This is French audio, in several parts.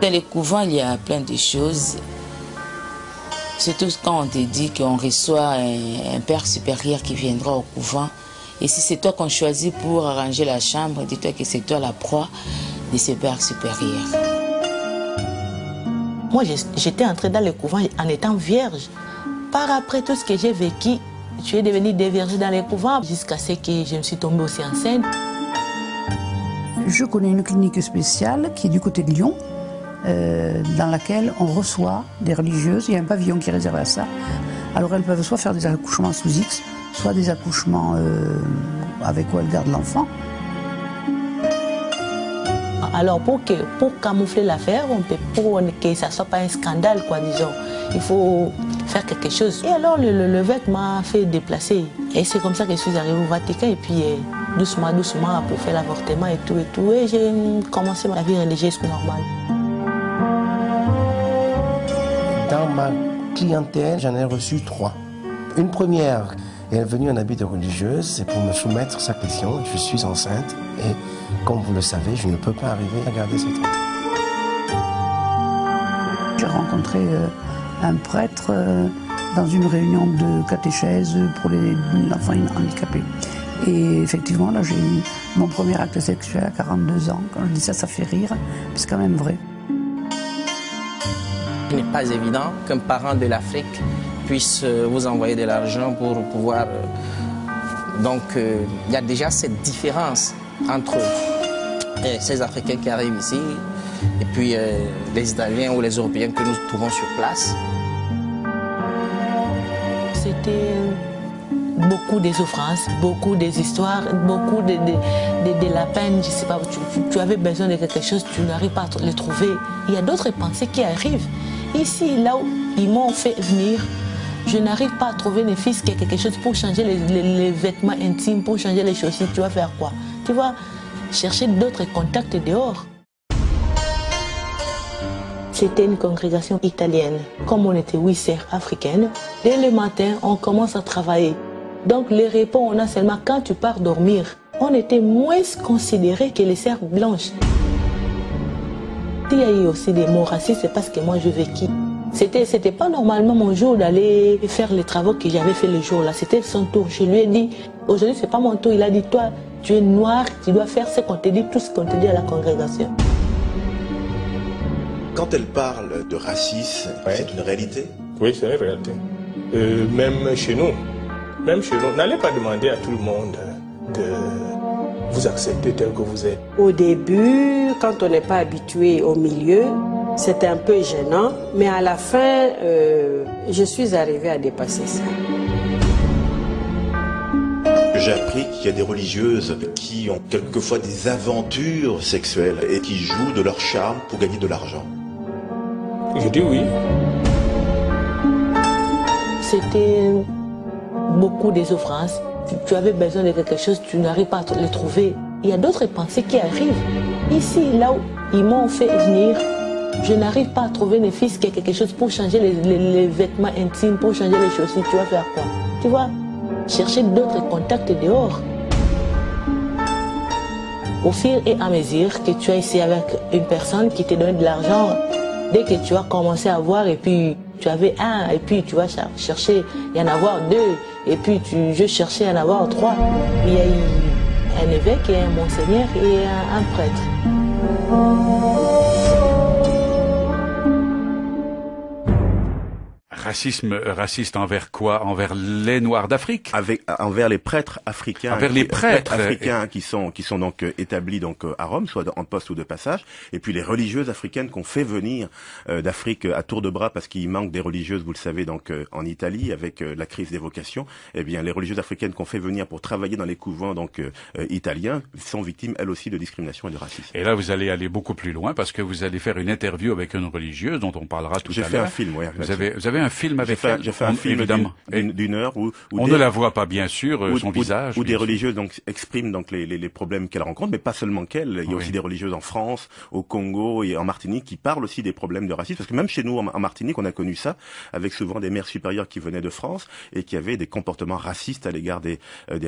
Dans les couvents, il y a plein de choses. Surtout quand on te dit qu'on reçoit un père supérieur qui viendra au couvent. Et si c'est toi qu'on choisit pour arranger la chambre, dis-toi que c'est toi la proie de ce père supérieur. Moi, j'étais entrée dans le couvent en étant vierge. Par après tout ce que j'ai vécu, je suis devenue déviergée dans les couvents jusqu'à ce que je me suis tombée aussi enceinte. Je connais une clinique spéciale qui est du côté de Lyon, dans laquelle on reçoit des religieuses. Il y a un pavillon qui est réservé à ça. Alors elles peuvent soit faire des accouchements sous X, soit des accouchements avec où elles gardent l'enfant. Alors pour camoufler l'affaire, pour que ça ne soit pas un scandale, quoi, disons, il faut faire quelque chose. Et alors l'évêque m'a fait déplacer. Et c'est comme ça que je suis arrivée au Vatican. Et puis doucement pour faire l'avortement et tout. Et j'ai commencé ma vie religieuse normale. Dans ma clientèle, j'en ai reçu 3. Une première est venue en habit de religieuse, c'est pour me soumettre sa question. Je suis enceinte et, comme vous le savez, je ne peux pas arriver à garder cet enfant. J'ai rencontré un prêtre dans une réunion de catéchèse pour les enfants handicapés. Et effectivement, là, j'ai eu mon premier acte sexuel à 42 ans. Quand je dis ça, ça fait rire, mais c'est quand même vrai. Il n'est pas évident qu'un parent de l'Afrique puisse vous envoyer de l'argent pour pouvoir... Donc, il y a déjà cette différence entre ces Africains qui arrivent ici et puis les Italiens ou les Européens que nous trouvons sur place. C'était beaucoup de souffrances, beaucoup des histoires, beaucoup de la peine. Je sais pas, tu avais besoin de quelque chose, tu n'arrives pas à le trouver. Il y a d'autres pensées qui arrivent. Ici, là où ils m'ont fait venir, je n'arrive pas à trouver ne fils qu'il y a quelque chose pour changer les vêtements intimes, pour changer les chaussures. Tu vas faire quoi? Tu vas chercher d'autres contacts dehors. C'était une congrégation italienne. Comme on était 8 sœurs africaines, dès le matin, on commence à travailler. Donc les repas, on a seulement quand tu pars dormir. On était moins considérés que les sœurs blanches. Il y a eu aussi des mots racistes parce que moi je vécu. C'était pas normalement mon jour d'aller faire les travaux que j'avais fait le jour-là. C'était son tour. Je lui ai dit, aujourd'hui c'est pas mon tour. Il a dit, toi, tu es noir, tu dois faire ce qu'on te dit, tout ce qu'on te dit à la congrégation. Quand elle parle de racisme, c'est une réalité? Oui, c'est une réalité. Même chez nous, n'allez pas demander à tout le monde de vous accepter tel que vous êtes. Au début, quand on n'est pas habitué au milieu, c'était un peu gênant, mais à la fin, je suis arrivée à dépasser ça. J'ai appris qu'il y a des religieuses qui ont quelquefois des aventures sexuelles et qui jouent de leur charme pour gagner de l'argent. Je dis oui. C'était beaucoup de souffrances. Tu avais besoin de quelque chose, tu n'arrives pas à le trouver. Il y a d'autres pensées qui arrivent. Ici, là où ils m'ont fait venir, je n'arrive pas à trouver ne fils qu'il y a quelque chose pour changer les vêtements intimes, pour changer les chaussures. Tu vas faire quoi? Tu vas chercher d'autres contacts dehors. Au fur et à mesure que tu es ici avec une personne qui te donne de l'argent, dès que tu as commencé à voir et puis tu avais un, et puis tu vas chercher y en avoir 2, et puis je cherchais y en avoir 3. Il y a eu un évêque et un monseigneur et un prêtre. Raciste envers quoi? Envers les Noirs d'Afrique? Envers les prêtres africains. Envers les prêtres africains qui sont donc établis donc à Rome, soit en poste ou de passage, et puis les religieuses africaines qu'on fait venir d'Afrique à tour de bras parce qu'il manque des religieuses, vous le savez, donc en Italie avec la crise des vocations. Eh bien, les religieuses africaines qu'on fait venir pour travailler dans les couvents donc italiens sont victimes elles aussi de discrimination et de racisme. Et là, vous allez aller beaucoup plus loin parce que vous allez faire une interview avec une religieuse dont on parlera tout à l'heure. J'ai fait un film, oui. Vous avez un film avec elle. J'ai fait un film évidemment. d'une heure où On ne la voit pas, bien sûr, son visage. Où des religieuses donc expriment donc les problèmes qu'elles rencontrent, mais pas seulement qu'elles. Il y a aussi des religieuses en France, au Congo et en Martinique qui parlent aussi des problèmes de racisme. Parce que même chez nous, en Martinique, on a connu ça, avec souvent des mères supérieures qui venaient de France et qui avaient des comportements racistes à l'égard des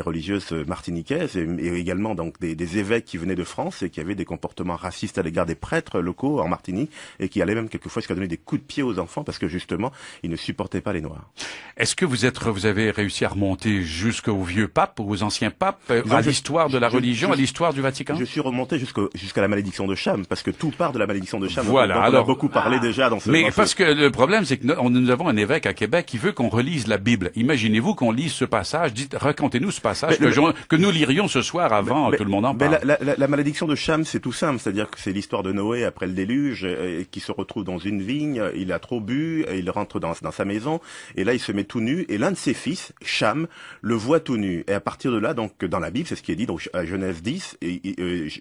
religieuses martiniquaises et également donc des évêques qui venaient de France et qui avaient des comportements racistes à l'égard des prêtres locaux en Martinique et qui allaient même quelquefois jusqu'à donner des coups de pied aux enfants parce que justement, ils ne supportaient pas les Noirs. Est-ce que vous avez réussi à remonter jusqu'au vieux pape, aux anciens papes, à l'histoire de la religion, à l'histoire du Vatican? Je suis remonté jusqu'à la malédiction de Cham, parce que tout part de la malédiction de Cham. Voilà. Donc Alors, on a beaucoup parlé déjà dans ce... Mais parce que le problème, c'est que nous avons un évêque à Québec qui veut qu'on relise la Bible. Imaginez-vous qu'on lise ce passage. Racontez-nous ce passage que nous lirions ce soir avant que tout le monde en parle. La malédiction de Cham, c'est tout simple. C'est-à-dire que c'est l'histoire de Noé après le déluge, qui se retrouve dans une vigne. Il a trop bu, il rentre dans sa maison, et là il se met tout nu. Et l'un de ses fils, Cham, le voit tout nu. Et à partir de là, donc dans la Bible, c'est ce qui est dit donc à Genèse 10,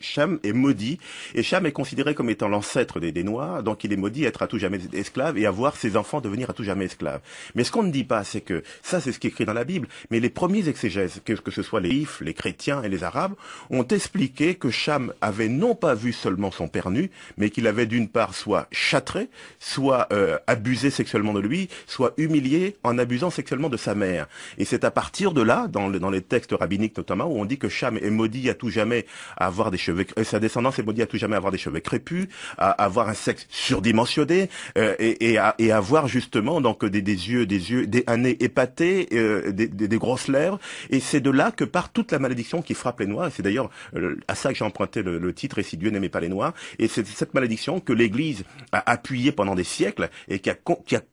Cham est maudit. Et Cham est considéré comme étant l'ancêtre des Noirs, donc il est maudit à être à tout jamais esclave et à voir ses enfants devenir à tout jamais esclaves. Mais ce qu'on ne dit pas, c'est que ça, c'est ce qui est écrit dans la Bible, mais les premiers exégèses, que ce soit les Juifs, les chrétiens et les Arabes, ont expliqué que Cham avait non pas vu seulement son père nu, mais qu'il avait d'une part soit châtré, soit abusé sexuellement de lui, soit humilié en abusant sexuellement de sa mère. Et c'est à partir de là, dans les textes rabbiniques notamment, où on dit que Cham est maudit à tout jamais à avoir des cheveux, sa descendance est maudite à tout jamais à avoir des cheveux crépus, à avoir un sexe surdimensionné, et à avoir justement donc un nez épaté, des grosses lèvres. Et c'est de là que part toute la malédiction qui frappe les Noirs. Et c'est d'ailleurs à ça que j'ai emprunté le titre « Et si Dieu n'aimait pas les Noirs ». Et c'est cette malédiction que l'Église a appuyée pendant des siècles et qui a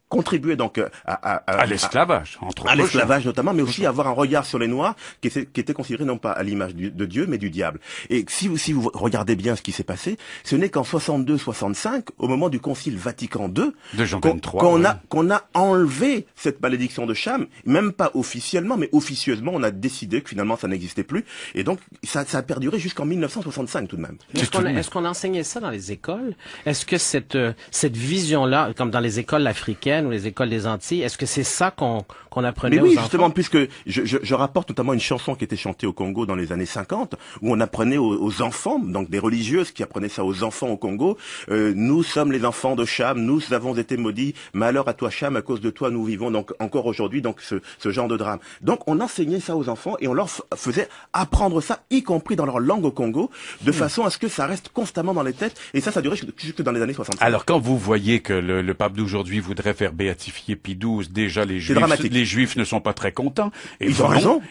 contribué donc à l'esclavage, entre autres. À l'esclavage notamment, mais aussi à avoir un regard sur les Noirs qui était considéré non pas à l'image de Dieu, mais du diable. Et si vous regardez bien ce qui s'est passé, ce n'est qu'en 62-65, au moment du Concile Vatican II, de Jean 23, qu'on a enlevé cette malédiction de Cham, même pas officiellement, mais officieusement, on a décidé que finalement ça n'existait plus. Et donc ça a perduré jusqu'en 1965 tout de même. Est-ce qu'on enseignait ça dans les écoles? Est-ce que cette vision-là, comme dans les écoles africaines ou les écoles des Antilles, est-ce que c'est ça qu'on apprenait aux enfants? Oui, justement, puisque je rapporte notamment une chanson qui était chantée au Congo dans les années 50, où on apprenait aux enfants, donc des religieuses qui apprenaient ça aux enfants au Congo, nous sommes les enfants de Cham, nous avons été maudits, malheur à toi Cham, à cause de toi nous vivons donc encore aujourd'hui donc ce genre de drame. Donc on enseignait ça aux enfants et on leur faisait apprendre ça, y compris dans leur langue au Congo, de façon à ce que ça reste constamment dans les têtes, et ça durait jusque dans les années 60. Alors quand vous voyez que le pape d'aujourd'hui voudrait faire béatifier Pie XII, déjà les Juifs ne sont pas très contents. Et ils ont raison,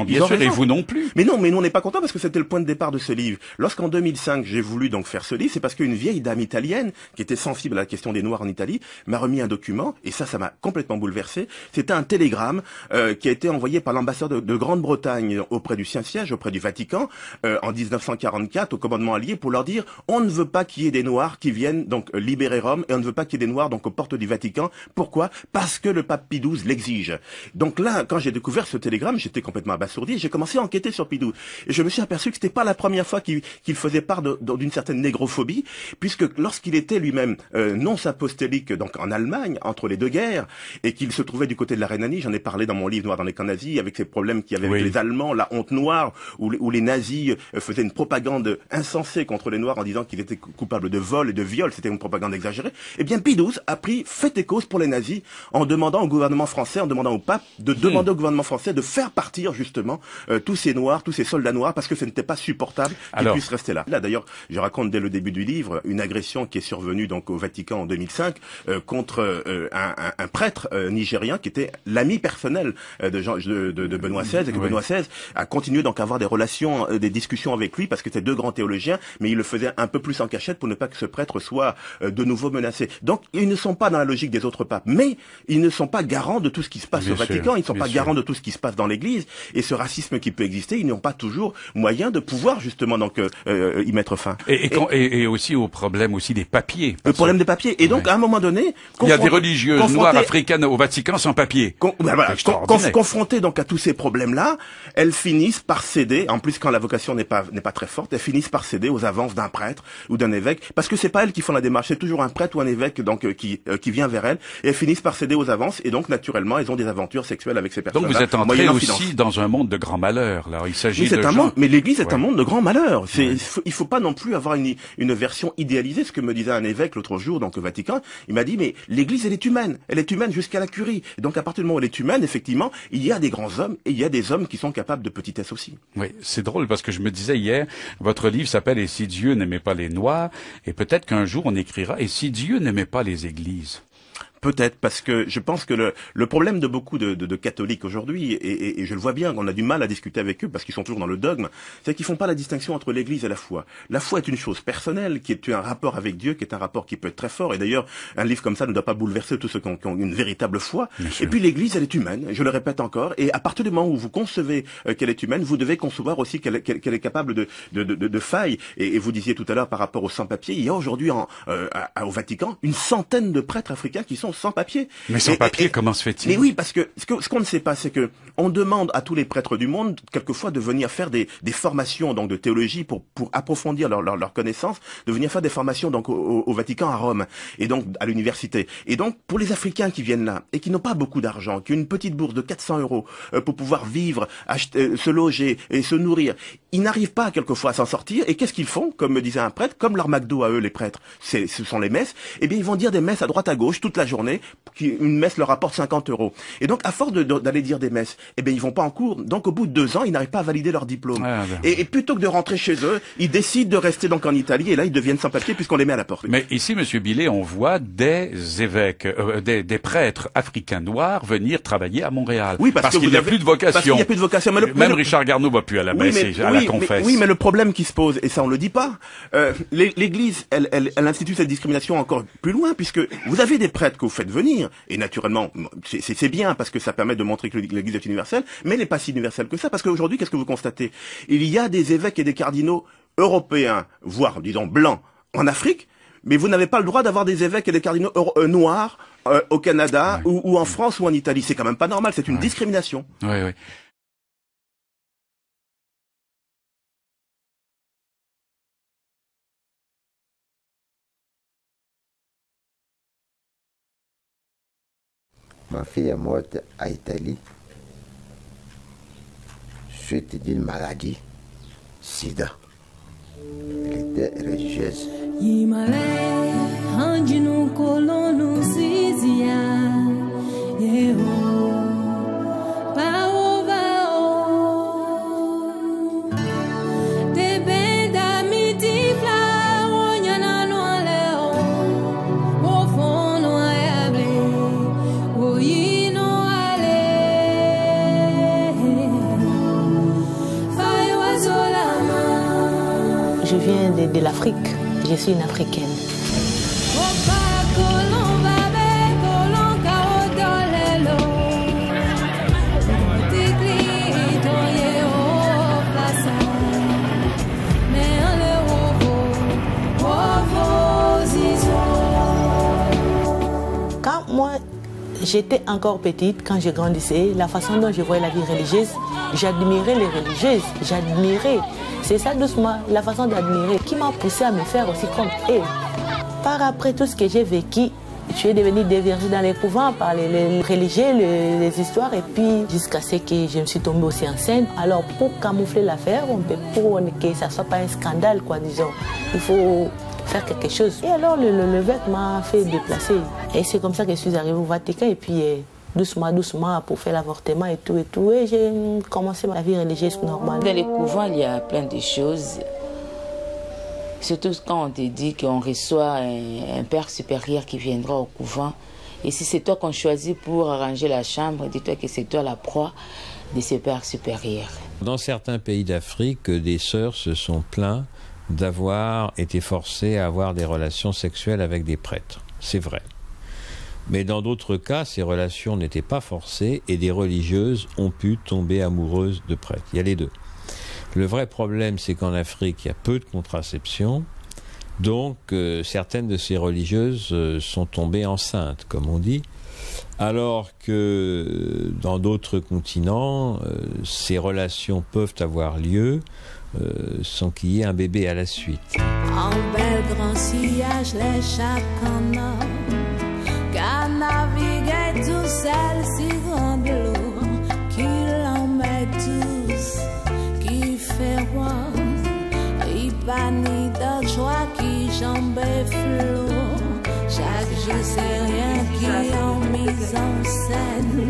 bien sûr, et vous non plus. Mais non, nous on n'est pas contents parce que c'était le point de départ de ce livre. Lorsqu'en 2005 j'ai voulu donc faire ce livre, c'est parce qu'une vieille dame italienne qui était sensible à la question des Noirs en Italie m'a remis un document, et ça m'a complètement bouleversé. C'était un télégramme qui a été envoyé par l'ambassadeur de Grande-Bretagne auprès du Saint-Siège, auprès du Vatican, en 1944 au commandement allié, pour leur dire on ne veut pas qu'il y ait des Noirs qui viennent donc libérer Rome, et on ne veut pas qu'il y ait des Noirs donc aux portes du Vatican. Pourquoi? Parce que le pape Pie XII l'exige. Donc là, quand j'ai découvert ce télégramme, j'étais complètement abasourdi, et j'ai commencé à enquêter sur Pie XII. Et je me suis aperçu que c'était pas la première fois qu'il faisait part d'une certaine négrophobie, puisque lorsqu'il était lui-même nonce apostolique donc en Allemagne, entre les deux guerres, et qu'il se trouvait du côté de la Rhénanie, j'en ai parlé dans mon livre Noir dans les camps nazis, avec ces problèmes qu'il y avait avec les Allemands, la honte noire, où les nazis faisaient une propagande insensée contre les Noirs en disant qu'ils étaient coupables de vol et de viol, c'était une propagande exagérée. Eh bien, Pie XII a pris fait et cause pour les nazis en demandant au gouvernement français, en demandant au pape de demander au gouvernement français de faire partir justement tous ces Noirs, tous ces soldats noirs, parce que ce n'était pas supportable qu'ils puissent rester là. Là d'ailleurs, je raconte dès le début du livre une agression qui est survenue donc au Vatican en 2005 contre un prêtre nigérien qui était l'ami personnel de Benoît XVI, et que Benoît XVI a continué donc à avoir des relations, des discussions avec lui, parce que c'était deux grands théologiens, mais il le faisait un peu plus en cachette pour ne pas que ce prêtre soit de nouveau menacé. Donc ils ne sont pas dans la logique des autres papes, mais ils ne sont pas garants de tout ce qui se passe au Vatican, ils ne sont pas garants de tout ce qui se passe dans l'Église, et ce racisme qui peut exister, ils n'ont pas toujours moyen de pouvoir justement donc y mettre fin. Et aussi au problème aussi des papiers. Le problème des papiers. Et donc à un moment donné, il y a des religieuses noires africaines au Vatican sans papier. Confrontées donc à tous ces problèmes-là, elles finissent par céder. En plus, quand la vocation n'est pas très forte, elles finissent par céder aux avances d'un prêtre ou d'un évêque, parce que c'est pas elles qui font la démarche, c'est toujours un prêtre ou un évêque donc qui vient vers elles elles, et elles finissent par céder aux avances, et donc naturellement, elles ont des aventures sexuelles avec ces personnes. Donc vous êtes entré aussi dans un monde de grand malheur, là. Il s'agit de monde, mais l'Église est un monde de grand malheur. Il faut pas non plus avoir une version idéalisée. Ce que me disait un évêque l'autre jour, donc au Vatican, il m'a dit, mais l'Église, elle est humaine jusqu'à la curie. Et donc à partir du moment où elle est humaine, effectivement, il y a des grands hommes, et il y a des hommes qui sont capables de petitesse aussi. Oui, c'est drôle, parce que je me disais hier, votre livre s'appelle « Et si Dieu n'aimait pas les Noirs », et peut-être qu'un jour on écrira « Et si Dieu n'aimait pas les églises ». Peut-être, parce que je pense que le problème de beaucoup de catholiques aujourd'hui, et je le vois bien, on a du mal à discuter avec eux parce qu'ils sont toujours dans le dogme, c'est qu'ils font pas la distinction entre l'Église et la foi. La foi est une chose personnelle, qui est un rapport avec Dieu, qui est un rapport qui peut être très fort, et d'ailleurs, un livre comme ça ne doit pas bouleverser tous ceux qui ont une véritable foi. Et puis l'Église, elle est humaine, je le répète encore, et à partir du moment où vous concevez qu'elle est humaine, vous devez concevoir aussi qu'elle est capable de failles. Et vous disiez tout à l'heure par rapport aux sans-papiers, il y a aujourd'hui au Vatican une centaine de prêtres africains qui sont sans papier. Mais sans papier, comment se fait-il? Mais oui, parce que ce qu'on ne sait pas, c'est que on demande à tous les prêtres du monde, quelquefois, de venir faire des formations donc de théologie pour approfondir leur connaissance, de venir faire des formations donc au Vatican à Rome et donc à l'université. Et donc pour les Africains qui viennent là et qui n'ont pas beaucoup d'argent, qui ont une petite bourse de 400 € pour pouvoir vivre, acheter, se loger et se nourrir, ils n'arrivent pas quelquefois à s'en sortir. Et qu'est-ce qu'ils font? Comme me disait un prêtre, comme leur McDo à eux, les prêtres, ce sont les messes. Eh bien, ils vont dire des messes à droite à gauche toute la journée. Une messe leur rapporte 50 €. Et donc, à force d'aller dire des messes, eh bien, ils vont pas en cours. Donc, au bout de 2 ans, ils n'arrivent pas à valider leur diplôme. Et plutôt que de rentrer chez eux, ils décident de rester donc en Italie. Et là, ils deviennent sans papier puisqu'on les met à la porte. Mais ici, Monsieur Billet, on voit des évêques, des prêtres africains noirs venir travailler à Montréal. Oui, parce qu'il n'y a plus de vocation. Parce qu'il n'y a plus de vocation. Même Richard Garneau va plus à la messe et à la confesse. Oui, mais le problème qui se pose, et ça on le dit pas, l'Église, elle institue cette discrimination encore plus loin, puisque vous avez des prêtres que vous faites venir, et naturellement, c'est bien parce que ça permet de montrer que l'Église est universelle, mais elle n'est pas si universelle que ça, parce qu'aujourd'hui, qu'est-ce que vous constatez? Il y a des évêques et des cardinaux européens, voire, disons, blancs, en Afrique, mais vous n'avez pas le droit d'avoir des évêques et des cardinaux noirs au Canada ou en France ou en Italie. C'est quand même pas normal, c'est une discrimination. Oui, oui. Ma fille est morte à Italie suite d'une maladie, sida. Elle était religieuse. Je viens de l'Afrique, je suis une Africaine. Quand moi, j'étais encore petite, quand je grandissais, la façon dont je voyais la vie religieuse, j'admirais les religieuses, j'admirais. C'est ça doucement, la façon d'admirer, qui m'a poussé à me faire aussi comme eux. Par après tout ce que j'ai vécu, je suis devenue dévergée dans les couvents par les religieux, les histoires, et puis jusqu'à ce que je me suis tombée aussi enceinte. Alors pour camoufler l'affaire, pour que ça ne soit pas un scandale, quoi, disons, il faut faire quelque chose. Et alors l'évêque m'a fait déplacer. Et c'est comme ça que je suis arrivée au Vatican, et puis doucement, pour faire l'avortement et tout. Et j'ai commencé ma vie religieuse normale. Dans les couvents, il y a plein de choses. Surtout quand on te dit qu'on reçoit un père supérieur qui viendra au couvent. Et si c'est toi qu'on choisit pour arranger la chambre, dis-toi que c'est toi la proie de ce père supérieur. Dans certains pays d'Afrique, des sœurs se sont plaintes d'avoir été forcées à avoir des relations sexuelles avec des prêtres. C'est vrai. Mais dans d'autres cas, ces relations n'étaient pas forcées et des religieuses ont pu tomber amoureuses de prêtres. Il y a les deux. Le vrai problème, c'est qu'en Afrique, il y a peu de contraception. Donc, certaines de ces religieuses sont tombées enceintes, comme on dit. Alors que dans d'autres continents, ces relations peuvent avoir lieu sans qu'il y ait un bébé à la suite. En bel grand sillage, les chacanons, Ghana je sais rien qui en mise en scène,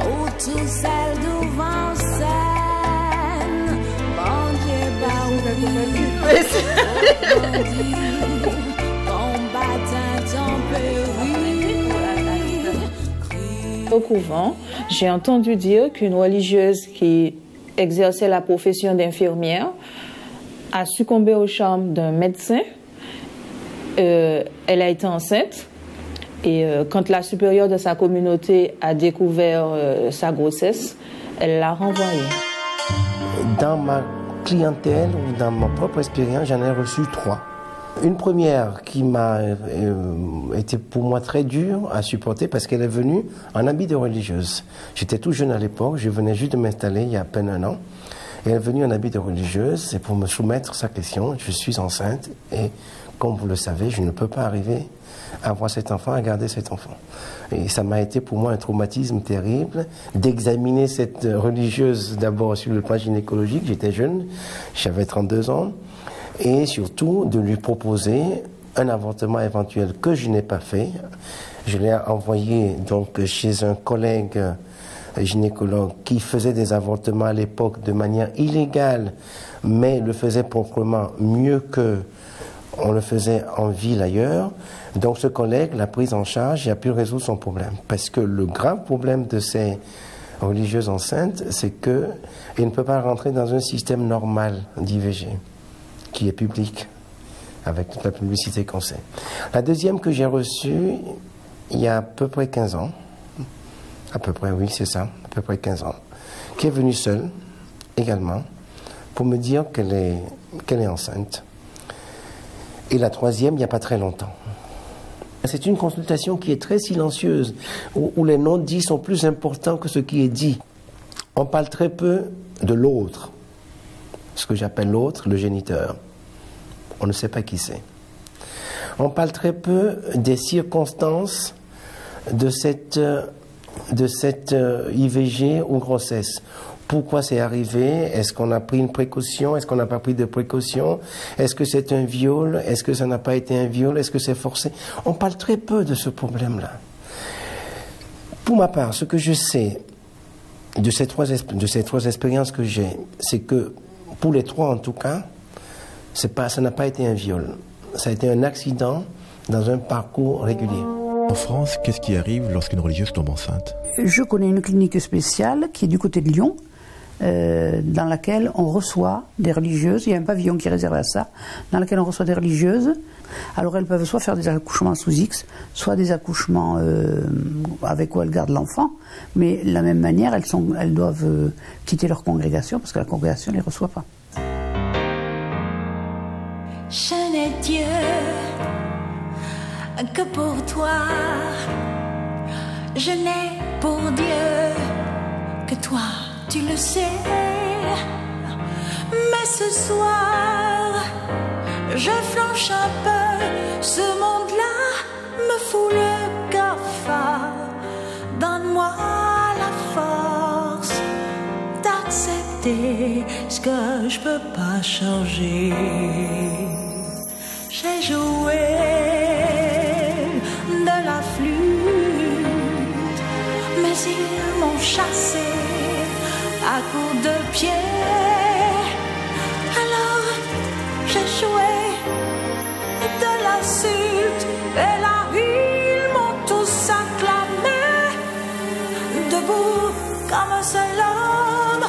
ou tout seul devant scène. Bon Dieu, Au couvent, j'ai entendu dire qu'une religieuse qui exerçait la profession d'infirmière a succombé au charme d'un médecin. Elle a été enceinte et quand la supérieure de sa communauté a découvert sa grossesse, elle l'a renvoyée. Dans ma clientèle ou dans ma propre expérience, j'en ai reçu 3. Une première qui m'a été pour moi très dure à supporter parce qu'elle est venue en habit de religieuse. J'étais tout jeune à l'époque, je venais juste de m'installer il y a à peine 1 an. Et elle est venue en habit de religieuse et pour me soumettre sa question, je suis enceinte et comme vous le savez, je ne peux pas arriver à avoir cet enfant, à garder cet enfant. Et ça m'a été pour moi un traumatisme terrible d'examiner cette religieuse d'abord sur le plan gynécologique, j'étais jeune, j'avais 32 ans, et surtout de lui proposer un avortement éventuel que je n'ai pas fait. Je l'ai envoyé donc chez un collègue gynécologue qui faisait des avortements à l'époque de manière illégale, mais le faisait proprement mieux que on le faisait en ville ailleurs. Donc ce collègue l'a prise en charge et a pu résoudre son problème. Parce que le grave problème de ces religieuses enceintes, c'est qu'elles ne peuvent pas rentrer dans un système normal d'IVG, qui est public, avec toute la publicité qu'on sait. La deuxième que j'ai reçue, il y a à peu près 15 ans, à peu près, oui, c'est ça, à peu près 15 ans, qui est venue seule, également, pour me dire qu'elle est enceinte. Et la troisième, il n'y a pas très longtemps. C'est une consultation qui est très silencieuse, où les non-dits sont plus importants que ce qui est dit. On parle très peu de l'autre, ce que j'appelle l'autre, le géniteur. On ne sait pas qui c'est. On parle très peu des circonstances de cette IVG ou grossesse. Pourquoi c'est arrivé? Est-ce qu'on a pris une précaution? Est-ce qu'on n'a pas pris de précaution? Est-ce que c'est un viol? Est-ce que ça n'a pas été un viol? Est-ce que c'est forcé? On parle très peu de ce problème-là. Pour ma part, ce que je sais de ces trois expériences que j'ai, c'est que pour les 3 en tout cas, ça n'a pas été un viol. Ça a été un accident dans un parcours régulier. En France, qu'est-ce qui arrive lorsqu'une religieuse tombe enceinte? Je connais une clinique spéciale qui est du côté de Lyon, dans laquelle on reçoit des religieuses. Il y a un pavillon qui est réservé à ça, dans lequel on reçoit des religieuses. Alors elles peuvent soit faire des accouchements sous X, soit des accouchements avec où elles gardent l'enfant. Mais de la même manière, elles doivent quitter leur congrégation parce que la congrégation ne les reçoit pas. Je n'ai Dieu que pour toi. Je n'ai pour Dieu que toi, tu le sais. Mais ce soir, je flanche un peu. Ce monde-là me fout le cafard. Donne-moi la force d'accepter ce que je peux pas changer. J'ai joué de la flûte, mais ils m'ont chassé à coups de pied. Alors j'ai joué de l'insulte et là ils m'ont tous acclamé. Debout comme un seul homme,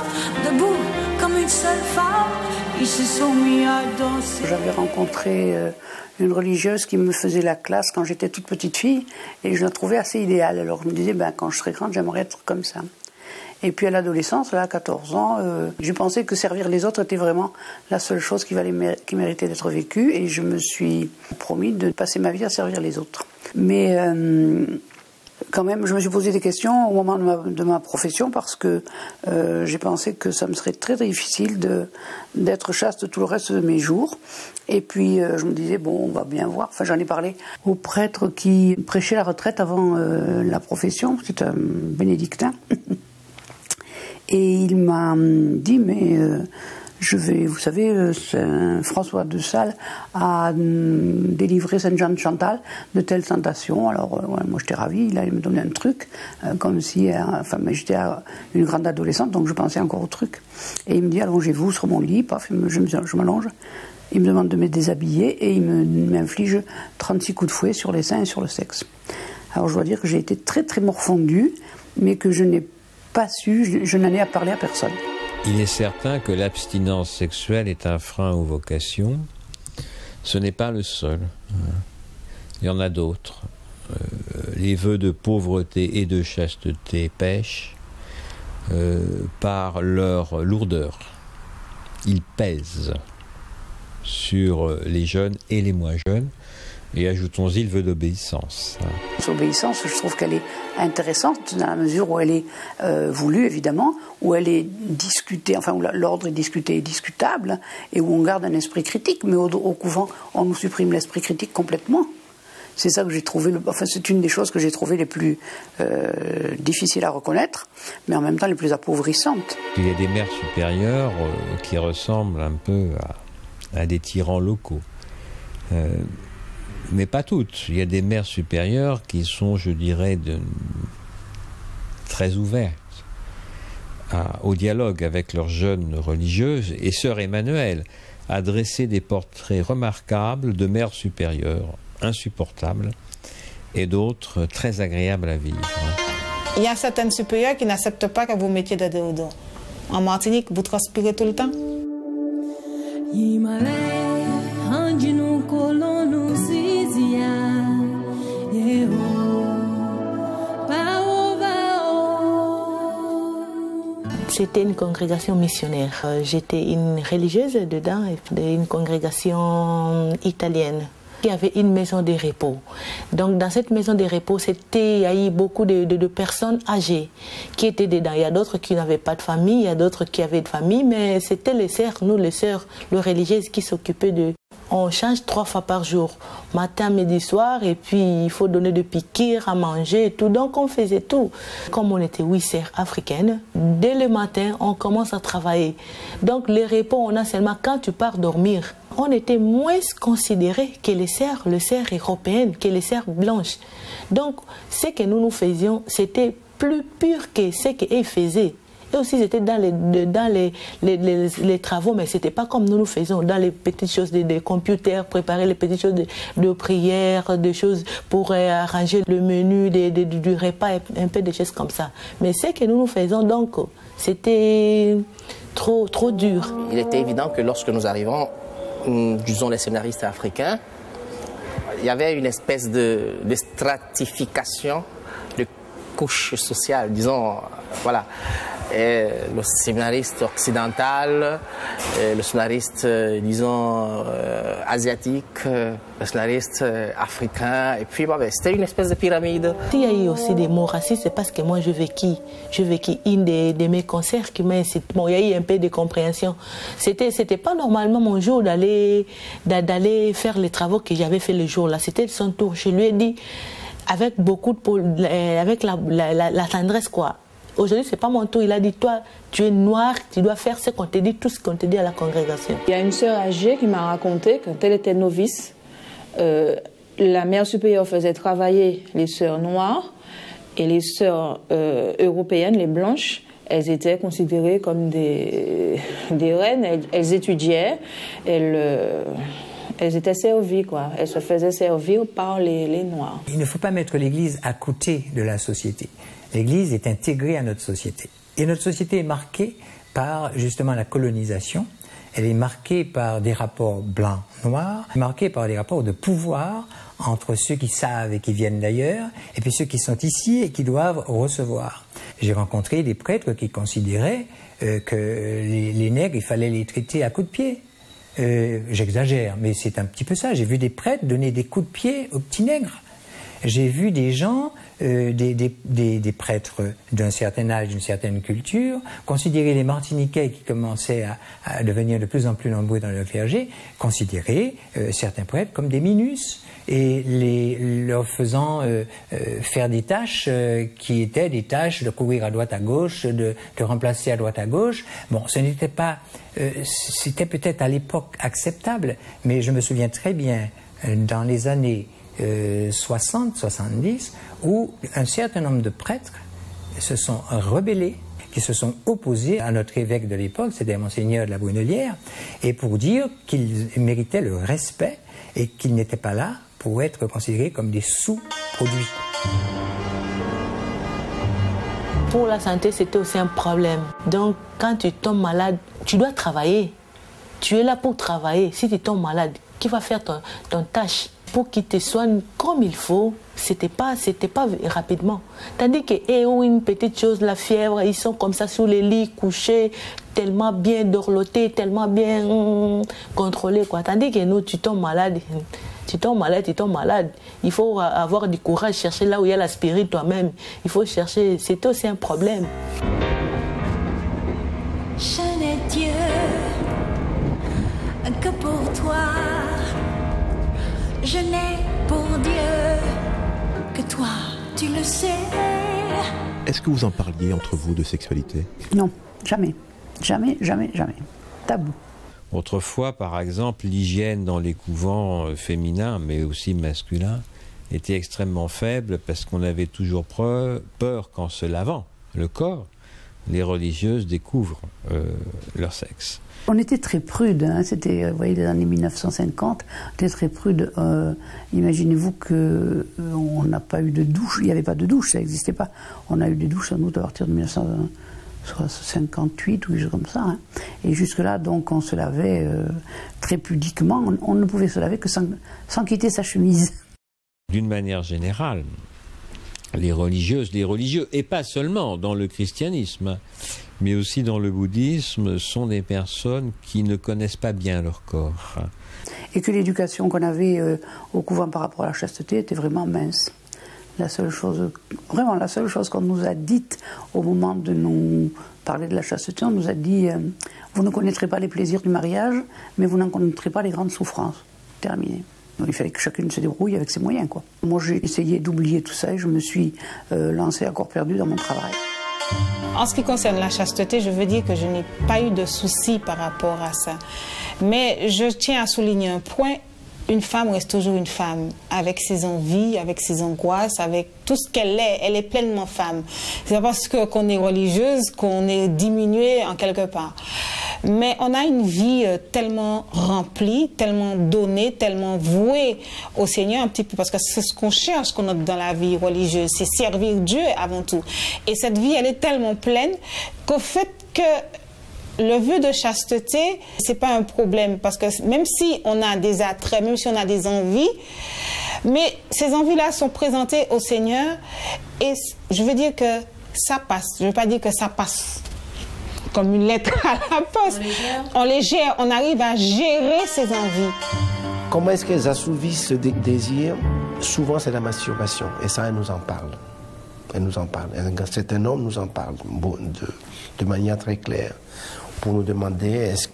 debout comme une seule femme, ils se sont mis à danser. J'avais rencontré une religieuse qui me faisait la classe quand j'étais toute petite fille et je la trouvais assez idéale. Alors je me disais, quand je serai grande, j'aimerais être comme ça. Et puis à l'adolescence, là, à 14 ans, j'ai pensé que servir les autres était vraiment la seule chose qui méritait d'être vécue et je me suis promis de passer ma vie à servir les autres. Mais quand même, je me suis posé des questions au moment de ma profession parce que j'ai pensé que ça me serait très difficile d'être chaste tout le reste de mes jours. Et puis je me disais, bon, on va bien voir. Enfin, j'en ai parlé au prêtre qui prêchait la retraite avant la profession, c'est un bénédictin. Et il m'a dit, mais vous savez, François de Sales a délivré Saint-Jean de Chantal de telles tentations. Alors, moi, j'étais ravie, il allait me donner un truc, comme si, mais j'étais une grande adolescente, donc je pensais encore au truc. Et il me dit, allongez-vous sur mon lit, paf, je m'allonge. Il me demande de me déshabiller et il m'inflige 36 coups de fouet sur les seins et sur le sexe. Alors, je dois dire que j'ai été très, très morfondue, mais que je n'ai pas su, je n'en ai à parler à personne. Il est certain que l'abstinence sexuelle est un frein aux vocations. Ce n'est pas le seul. Il y en a d'autres. Les vœux de pauvreté et de chasteté pêchent par leur lourdeur. Ils pèsent sur les jeunes et les moins jeunes. Et ajoutons-y le vœu d'obéissance. L'obéissance, je trouve qu'elle est intéressante dans la mesure où elle est voulue, évidemment, où elle est discutée, enfin où l'ordre est discuté et discutable, et où on garde un esprit critique. Mais au couvent, on nous supprime l'esprit critique complètement. C'est ça que j'ai trouvé, c'est une des choses que j'ai trouvées les plus difficiles à reconnaître, mais en même temps les plus appauvrissantes. Il y a des mères supérieures qui ressemblent un peu à des tyrans locaux. Mais pas toutes. Il y a des mères supérieures qui sont, je dirais, très ouvertes au dialogue avec leurs jeunes religieuses. Et sœur Emmanuelle a dressé des portraits remarquables de mères supérieures, insupportables, et d'autres très agréables à vivre. Il y a certaines supérieures qui n'acceptent pas que vous mettiez de déodorant. En Martinique, vous transpirez tout le temps. C'était une congrégation missionnaire. J'étais une religieuse dedans, une congrégation italienne qui avait une maison de repos. Donc dans cette maison de repos, il y a eu beaucoup de personnes âgées qui étaient dedans. Il y a d'autres qui n'avaient pas de famille, il y a d'autres qui avaient de famille, mais c'était les sœurs, nous les sœurs, les religieuses qui s'occupaient de... On change 3 fois par jour, matin, midi, soir, et puis il faut donner de piqûres à manger et tout. Donc on faisait tout. Comme on était 8 sœurs africaines, dès le matin, on commence à travailler. Donc les repos, on a seulement quand tu pars dormir. On était moins considérés que les sœurs européennes, que les sœurs blanches. Donc ce que nous faisions, c'était plus pur que ce qu'elles faisaient. Et aussi, c'était dans les travaux, mais ce n'était pas comme nous faisons, dans les petites choses des computers, préparer les petites choses de prière, des choses pour arranger le menu du repas, un peu des choses comme ça. Mais ce que nous faisons, donc, c'était trop dur. Il était évident que lorsque nous arrivons, disons les séminaristes africains, il y avait une espèce de stratification de couches sociales, disons, voilà. Et le séminariste occidental, le séminariste, disons, asiatique, le séminariste africain, et puis c'était une espèce de pyramide. Il y a eu aussi des mots racistes, c'est parce que moi je vécu une de mes concerts qui m'a incité. Bon, il y a eu un peu de compréhension. C'était pas normalement mon jour d'aller faire les travaux que j'avais fait le jour-là. C'était son tour. Je lui ai dit, avec beaucoup avec la tendresse, quoi. Aujourd'hui, ce n'est pas mon tour. Il a dit, toi, tu es noir, tu dois faire ce qu'on te dit, tout ce qu'on te dit à la congrégation. Il y a une sœur âgée qui m'a raconté, quand elle était novice, la mère supérieure faisait travailler les sœurs noires et les sœurs européennes, les blanches, elles étaient considérées comme des reines. Elles étudiaient, elles étaient servies, quoi. Elles se faisaient servir par les Noirs. Il ne faut pas mettre l'Église à côté de la société. L'Église est intégrée à notre société. Et notre société est marquée par justement la colonisation. Elle est marquée par des rapports blancs-noirs, marquée par des rapports de pouvoir entre ceux qui savent et qui viennent d'ailleurs, et puis ceux qui sont ici et qui doivent recevoir. J'ai rencontré des prêtres qui considéraient que les nègres, il fallait les traiter à coups de pied. J'exagère, mais c'est un petit peu ça. J'ai vu des prêtres donner des coups de pied aux petits nègres. j'ai vu des gens, des prêtres d'un certain âge, d'une certaine culture, considérer les Martiniquais qui commençaient à devenir de plus en plus nombreux dans le clergé, considérer certains prêtres comme des minus, et leur faisant faire des tâches qui étaient des tâches de courir à droite à gauche, de remplacer à droite à gauche. Bon, ce n'était pas... c'était peut-être à l'époque acceptable, mais je me souviens très bien, dans les années 60-70, où un certain nombre de prêtres se sont rebellés, qui se sont opposés à notre évêque de l'époque, c'était Monseigneur de la Brunelière, et pour dire qu'ils méritaient le respect et qu'ils n'étaient pas là pour être considérés comme des sous-produits. Pour la santé, c'était aussi un problème. Donc, quand tu tombes malade, tu dois travailler. Tu es là pour travailler. Si tu tombes malade, qui va faire ton tâche pour qu'il te soigne comme il faut? C'était pas rapidement. Tandis que une petite chose, la fièvre, ils sont comme ça sous les lits, couchés, tellement bien dorlotés, tellement bien contrôlés, quoi. Tandis que nous, tu tombes malade. Tu tombes malade. Il faut avoir du courage, chercher là où il y a la spirit toi-même. Il faut chercher, c'est aussi un problème. Je n'ai Dieu que pour toi. Je n'ai pour Dieu que toi, tu le sais. Est-ce que vous en parliez entre vous de sexualité? Non, jamais. Jamais. Tabou. Autrefois, par exemple, l'hygiène dans les couvents féminins, mais aussi masculins, était extrêmement faible parce qu'on avait toujours peur qu'en se lavant le corps, les religieuses découvrent leur sexe. On était très prudes, hein. C'était, vous voyez, les années 1950, on était très prudes. Imaginez-vous qu'on n'a pas eu de douche, il n'y avait pas de douche, ça n'existait pas. On a eu des douches sans doute à partir de 1958 ou quelque chose comme ça. Hein. Et jusque-là, donc, on se lavait très pudiquement. On ne pouvait se laver que sans quitter sa chemise. D'une manière générale, les religieuses, les religieux, et pas seulement dans le christianisme, mais aussi dans le bouddhisme, sont des personnes qui ne connaissent pas bien leur corps. Et que l'éducation qu'on avait au couvent par rapport à la chasteté était vraiment mince. La seule chose qu'on nous a dite au moment de nous parler de la chasteté, on nous a dit vous ne connaîtrez pas les plaisirs du mariage, mais vous n'en connaîtrez pas les grandes souffrances. Terminé. Donc, il fallait que chacune se débrouille avec ses moyens, quoi. Moi, j'ai essayé d'oublier tout ça et je me suis lancée à corps perdu dans mon travail. En ce qui concerne la chasteté, je veux dire que je n'ai pas eu de soucis par rapport à ça. Mais je tiens à souligner un point. Une femme reste toujours une femme, avec ses envies, avec ses angoisses, avec tout ce qu'elle est. Elle est pleinement femme. C'est pas parce qu'on est religieuse qu'on est diminué en quelque part. Mais on a une vie tellement remplie, tellement donnée, tellement vouée au Seigneur un petit peu, parce que c'est ce qu'on cherche dans la vie religieuse, c'est servir Dieu avant tout. Et cette vie, elle est tellement pleine qu'au fait que le vœu de chasteté, c'est pas un problème, parce que même si on a des attraits, même si on a des envies, mais ces envies-là sont présentées au Seigneur, et je veux dire que ça passe. Je veux pas dire que ça passe comme une lettre à la poste. On les gère, on arrive à gérer ses envies. Comment est-ce qu'elles assouvissent ce désir? Souvent, c'est la masturbation, et ça, elle nous en parle. Elle nous en parle. Un certain homme nous en parle de manière très claire, pour nous demander est-ce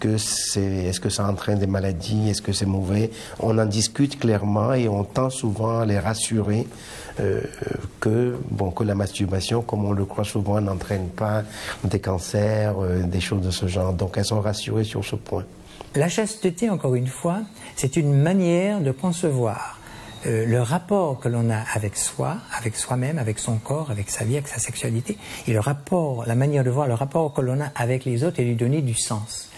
que ça entraîne des maladies, est-ce que c'est mauvais. On en discute clairement et on tend souvent à les rassurer que la masturbation, comme on le croit souvent, n'entraîne pas des cancers, des choses de ce genre. Donc elles sont rassurées sur ce point. La chasteté, encore une fois, c'est une manière de concevoir le rapport que l'on a avec soi, avec soi-même, avec son corps, avec sa vie, avec sa sexualité, et le rapport, la manière de voir le rapport que l'on a avec les autres et lui donner du sens.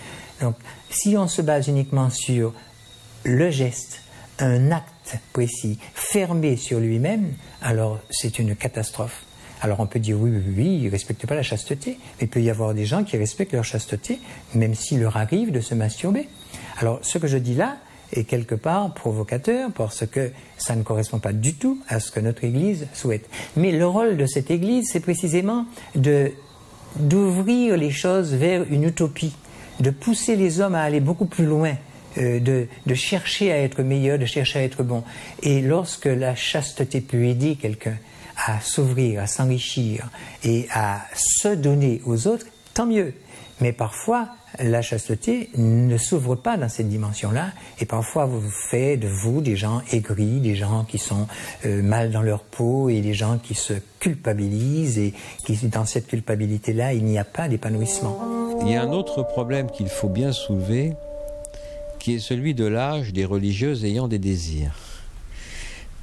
Donc, si on se base uniquement sur le geste, un acte précis, fermé sur lui-même, alors c'est une catastrophe. Alors on peut dire oui, il ne respecte pas la chasteté, mais il peut y avoir des gens qui respectent leur chasteté, même s'il leur arrive de se masturber. Alors, ce que je dis là, est quelque part provocateur, parce que ça ne correspond pas du tout à ce que notre Église souhaite. Mais le rôle de cette Église, c'est précisément d'ouvrir les choses vers une utopie, de pousser les hommes à aller beaucoup plus loin de chercher à être meilleur, de chercher à être bon. Et lorsque la chasteté peut aider quelqu'un à s'ouvrir, à s'enrichir et à se donner aux autres, tant mieux. Mais parfois, la chasteté ne s'ouvre pas dans cette dimension-là, et parfois vous faites de vous des gens aigris, des gens qui sont mal dans leur peau, et des gens qui se culpabilisent, et qui, dans cette culpabilité-là, il n'y a pas d'épanouissement. Il y a un autre problème qu'il faut bien soulever, qui est celui de l'âge des religieuses ayant des désirs.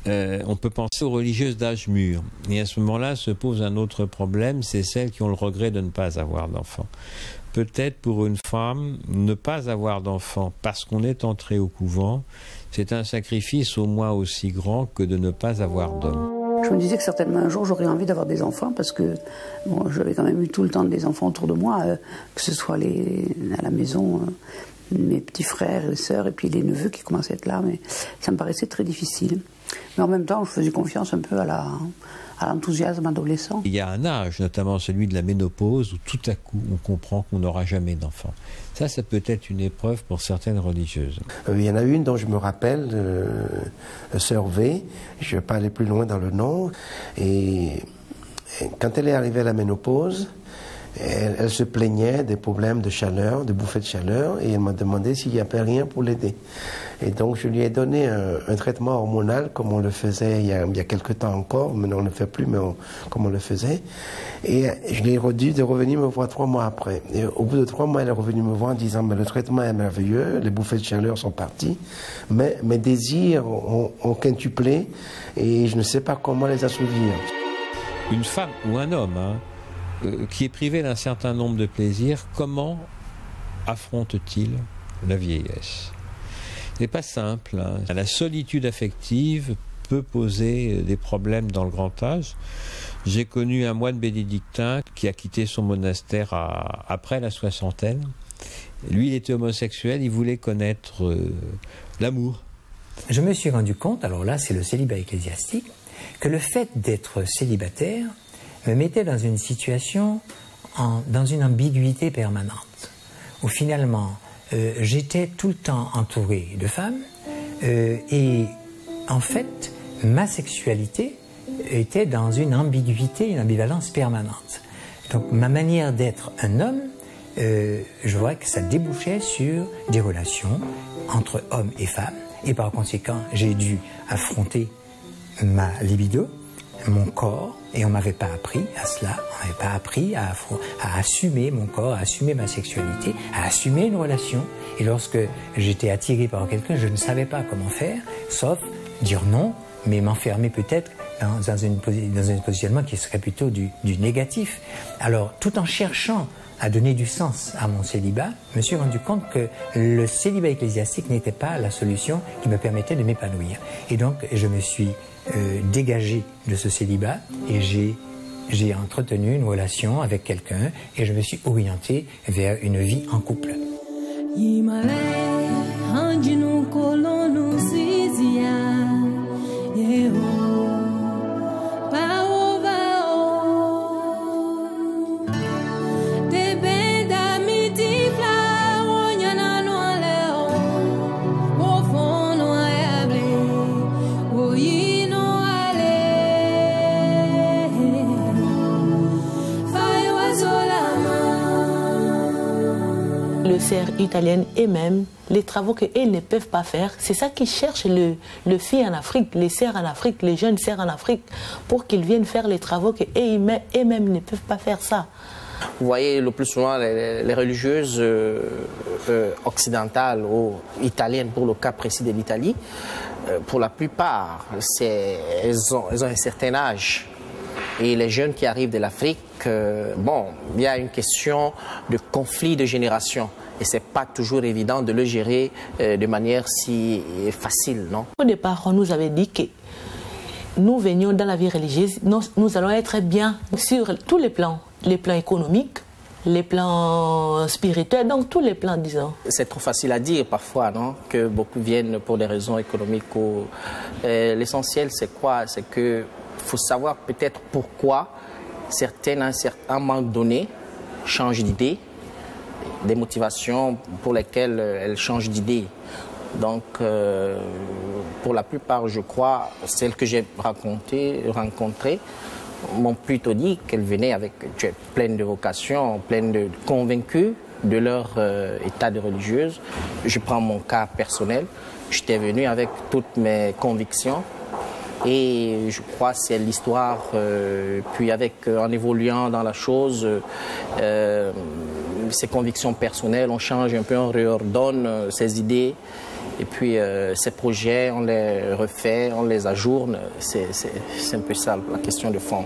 On peut penser aux religieuses d'âge mûr. Et à ce moment-là se pose un autre problème, c'est celles qui ont le regret de ne pas avoir d'enfants. Peut-être pour une femme, ne pas avoir d'enfants parce qu'on est entré au couvent, c'est un sacrifice au moins aussi grand que de ne pas avoir d'homme. Je me disais que certainement un jour j'aurais envie d'avoir des enfants parce que bon, j'avais quand même eu tout le temps des enfants autour de moi, que ce soit à la maison, mes petits frères et sœurs et puis les neveux qui commençaient à être là, mais ça me paraissait très difficile. Mais en même temps, je faisais confiance un peu à l'enthousiasme adolescent. Il y a un âge, notamment celui de la ménopause, où tout à coup on comprend qu'on n'aura jamais d'enfant. Ça peut être une épreuve pour certaines religieuses. Il y en a une dont je me rappelle, Sœur V, je ne vais pas aller plus loin dans le nom, et quand elle est arrivée à la ménopause, elle se plaignait des problèmes de chaleur, de bouffées de chaleur, et elle m'a demandé s'il n'y avait rien pour l'aider. Et donc je lui ai donné un traitement hormonal comme on le faisait il y a quelques temps encore, maintenant on ne le fait plus, mais comme on le faisait. Et je lui ai redit de revenir me voir 3 mois après. Et au bout de 3 mois, elle est revenue me voir en disant mais le traitement est merveilleux, les bouffées de chaleur sont parties, mais mes désirs ont quintuplé et je ne sais pas comment les assouvir. Une femme ou un homme, qui est privé d'un certain nombre de plaisirs, comment affronte-t-il la vieillesse? Ce n'est pas simple. La solitude affective peut poser des problèmes dans le grand âge. J'ai connu un moine bénédictin qui a quitté son monastère après la soixantaine. Lui, il était homosexuel, il voulait connaître l'amour. Je me suis rendu compte, alors là c'est le célibat ecclésiastique, que le fait d'être célibataire me mettait dans une situation, dans une ambiguïté permanente, où finalement j'étais tout le temps entouré de femmes et en fait ma sexualité était dans une ambiguïté, une ambivalence permanente. Donc ma manière d'être un homme, je vois que ça débouchait sur des relations entre hommes et femmes, et par conséquent j'ai dû affronter ma libido, mon corps, et on ne m'avait pas appris à cela, on ne m'avait pas appris à assumer mon corps, à assumer ma sexualité, à assumer une relation. Et lorsque j'étais attiré par quelqu'un, je ne savais pas comment faire, sauf dire non, mais m'enfermer peut-être dans un positionnement qui serait plutôt du négatif. Alors, tout en cherchant à donner du sens à mon célibat, je me suis rendu compte que le célibat ecclésiastique n'était pas la solution qui me permettait de m'épanouir. Et donc, je me suis dégagé de ce célibat et j'ai entretenu une relation avec quelqu'un et je me suis orienté vers une vie en couple. Les sœurs italiennes et même les travaux qu'elles ne peuvent pas faire, c'est ça qu'ils cherchent le filles en Afrique, les sœurs en Afrique, les jeunes sœurs en Afrique, pour qu'ils viennent faire les travaux qu'elles-mêmes ne peuvent pas faire ça. Vous voyez le plus souvent les religieuses occidentales ou italiennes, pour le cas précis de l'Italie, pour la plupart, elles ont un certain âge. Et les jeunes qui arrivent de l'Afrique, bon, il y a une question de conflit de génération. Et ce n'est pas toujours évident de le gérer de manière si facile, non? Au départ, on nous avait dit que nous venions dans la vie religieuse, nous allons être bien sur tous les plans économiques, les plans spirituels, donc tous les plans, disons. C'est trop facile à dire parfois, non? Que beaucoup viennent pour des raisons économiques. L'essentiel, c'est quoi? C'est que faut savoir peut-être pourquoi certaines, à un moment donné, changent d'idée des motivations pour lesquelles elles changent d'idée. Donc, pour la plupart, je crois, celles que j'ai rencontrées m'ont plutôt dit qu'elles venaient pleines de vocation, pleines de convaincues de leur état de religieuse. Je prends mon cas personnel. J'étais venu avec toutes mes convictions et je crois que c'est l'histoire. Puis en évoluant dans la chose, ces convictions personnelles, on change un peu, on réordonne ses idées. Et puis ces projets, on les refait, on les ajourne. C'est un peu ça la question de fond.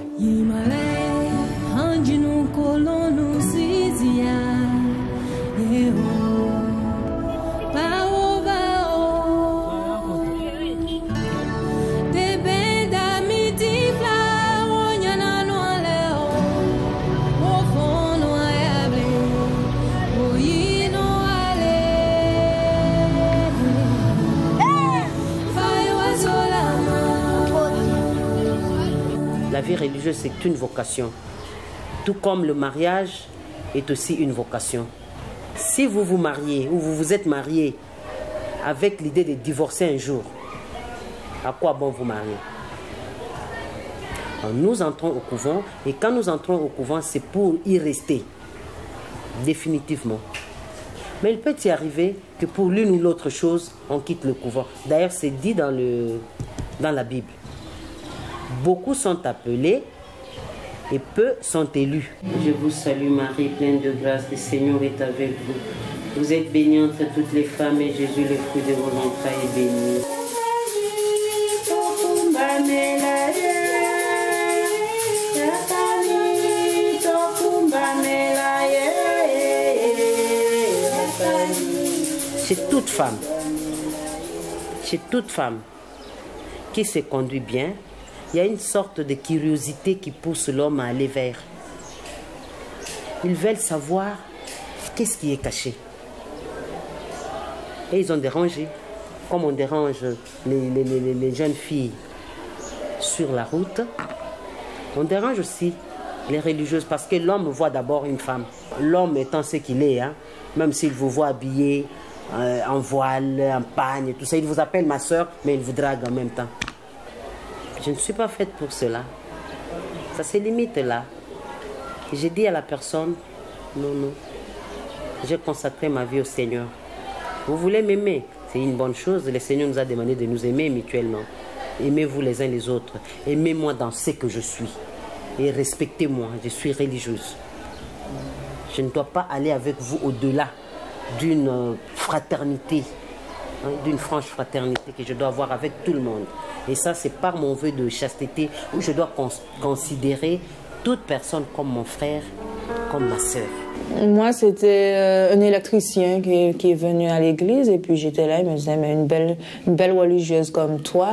La vie religieuse, c'est une vocation. Tout comme le mariage est aussi une vocation. Si vous vous mariez ou vous vous êtes marié avec l'idée de divorcer un jour, à quoi bon vous marier? Alors, nous entrons au couvent et quand nous entrons au couvent, c'est pour y rester définitivement. Mais il peut y arriver que pour l'une ou l'autre chose, on quitte le couvent. D'ailleurs, c'est dit dans la Bible. Beaucoup sont appelés et peu sont élus. Je vous salue Marie, pleine de grâce, le Seigneur est avec vous. Vous êtes bénie entre toutes les femmes et Jésus, le fruit de vos entrailles, est béni. Chez toute femme qui se conduit bien, il y a une sorte de curiosité qui pousse l'homme à aller vers. Ils veulent savoir qu'est-ce qui est caché. Et ils ont dérangé, comme on dérange les jeunes filles sur la route, on dérange aussi les religieuses parce que l'homme voit d'abord une femme. L'homme étant ce qu'il est, hein, même s'il vous voit habillé en voile, en pagne, tout ça, il vous appelle ma soeur, mais il vous drague en même temps. Je ne suis pas faite pour cela. Ça se limite là. J'ai dit à la personne, non, j'ai consacré ma vie au Seigneur. Vous voulez m'aimer, c'est une bonne chose. Le Seigneur nous a demandé de nous aimer mutuellement. Aimez-vous les uns les autres. Aimez-moi dans ce que je suis. Et respectez-moi, je suis religieuse. Je ne dois pas aller avec vous au-delà d'une fraternité, hein, d'une franche fraternité que je dois avoir avec tout le monde. Et ça, c'est par mon vœu de chasteté où je dois considérer toute personne comme mon frère, comme ma sœur. Moi, c'était un électricien qui est venu à l'église et puis j'étais là, il me disait, mais une belle religieuse comme toi,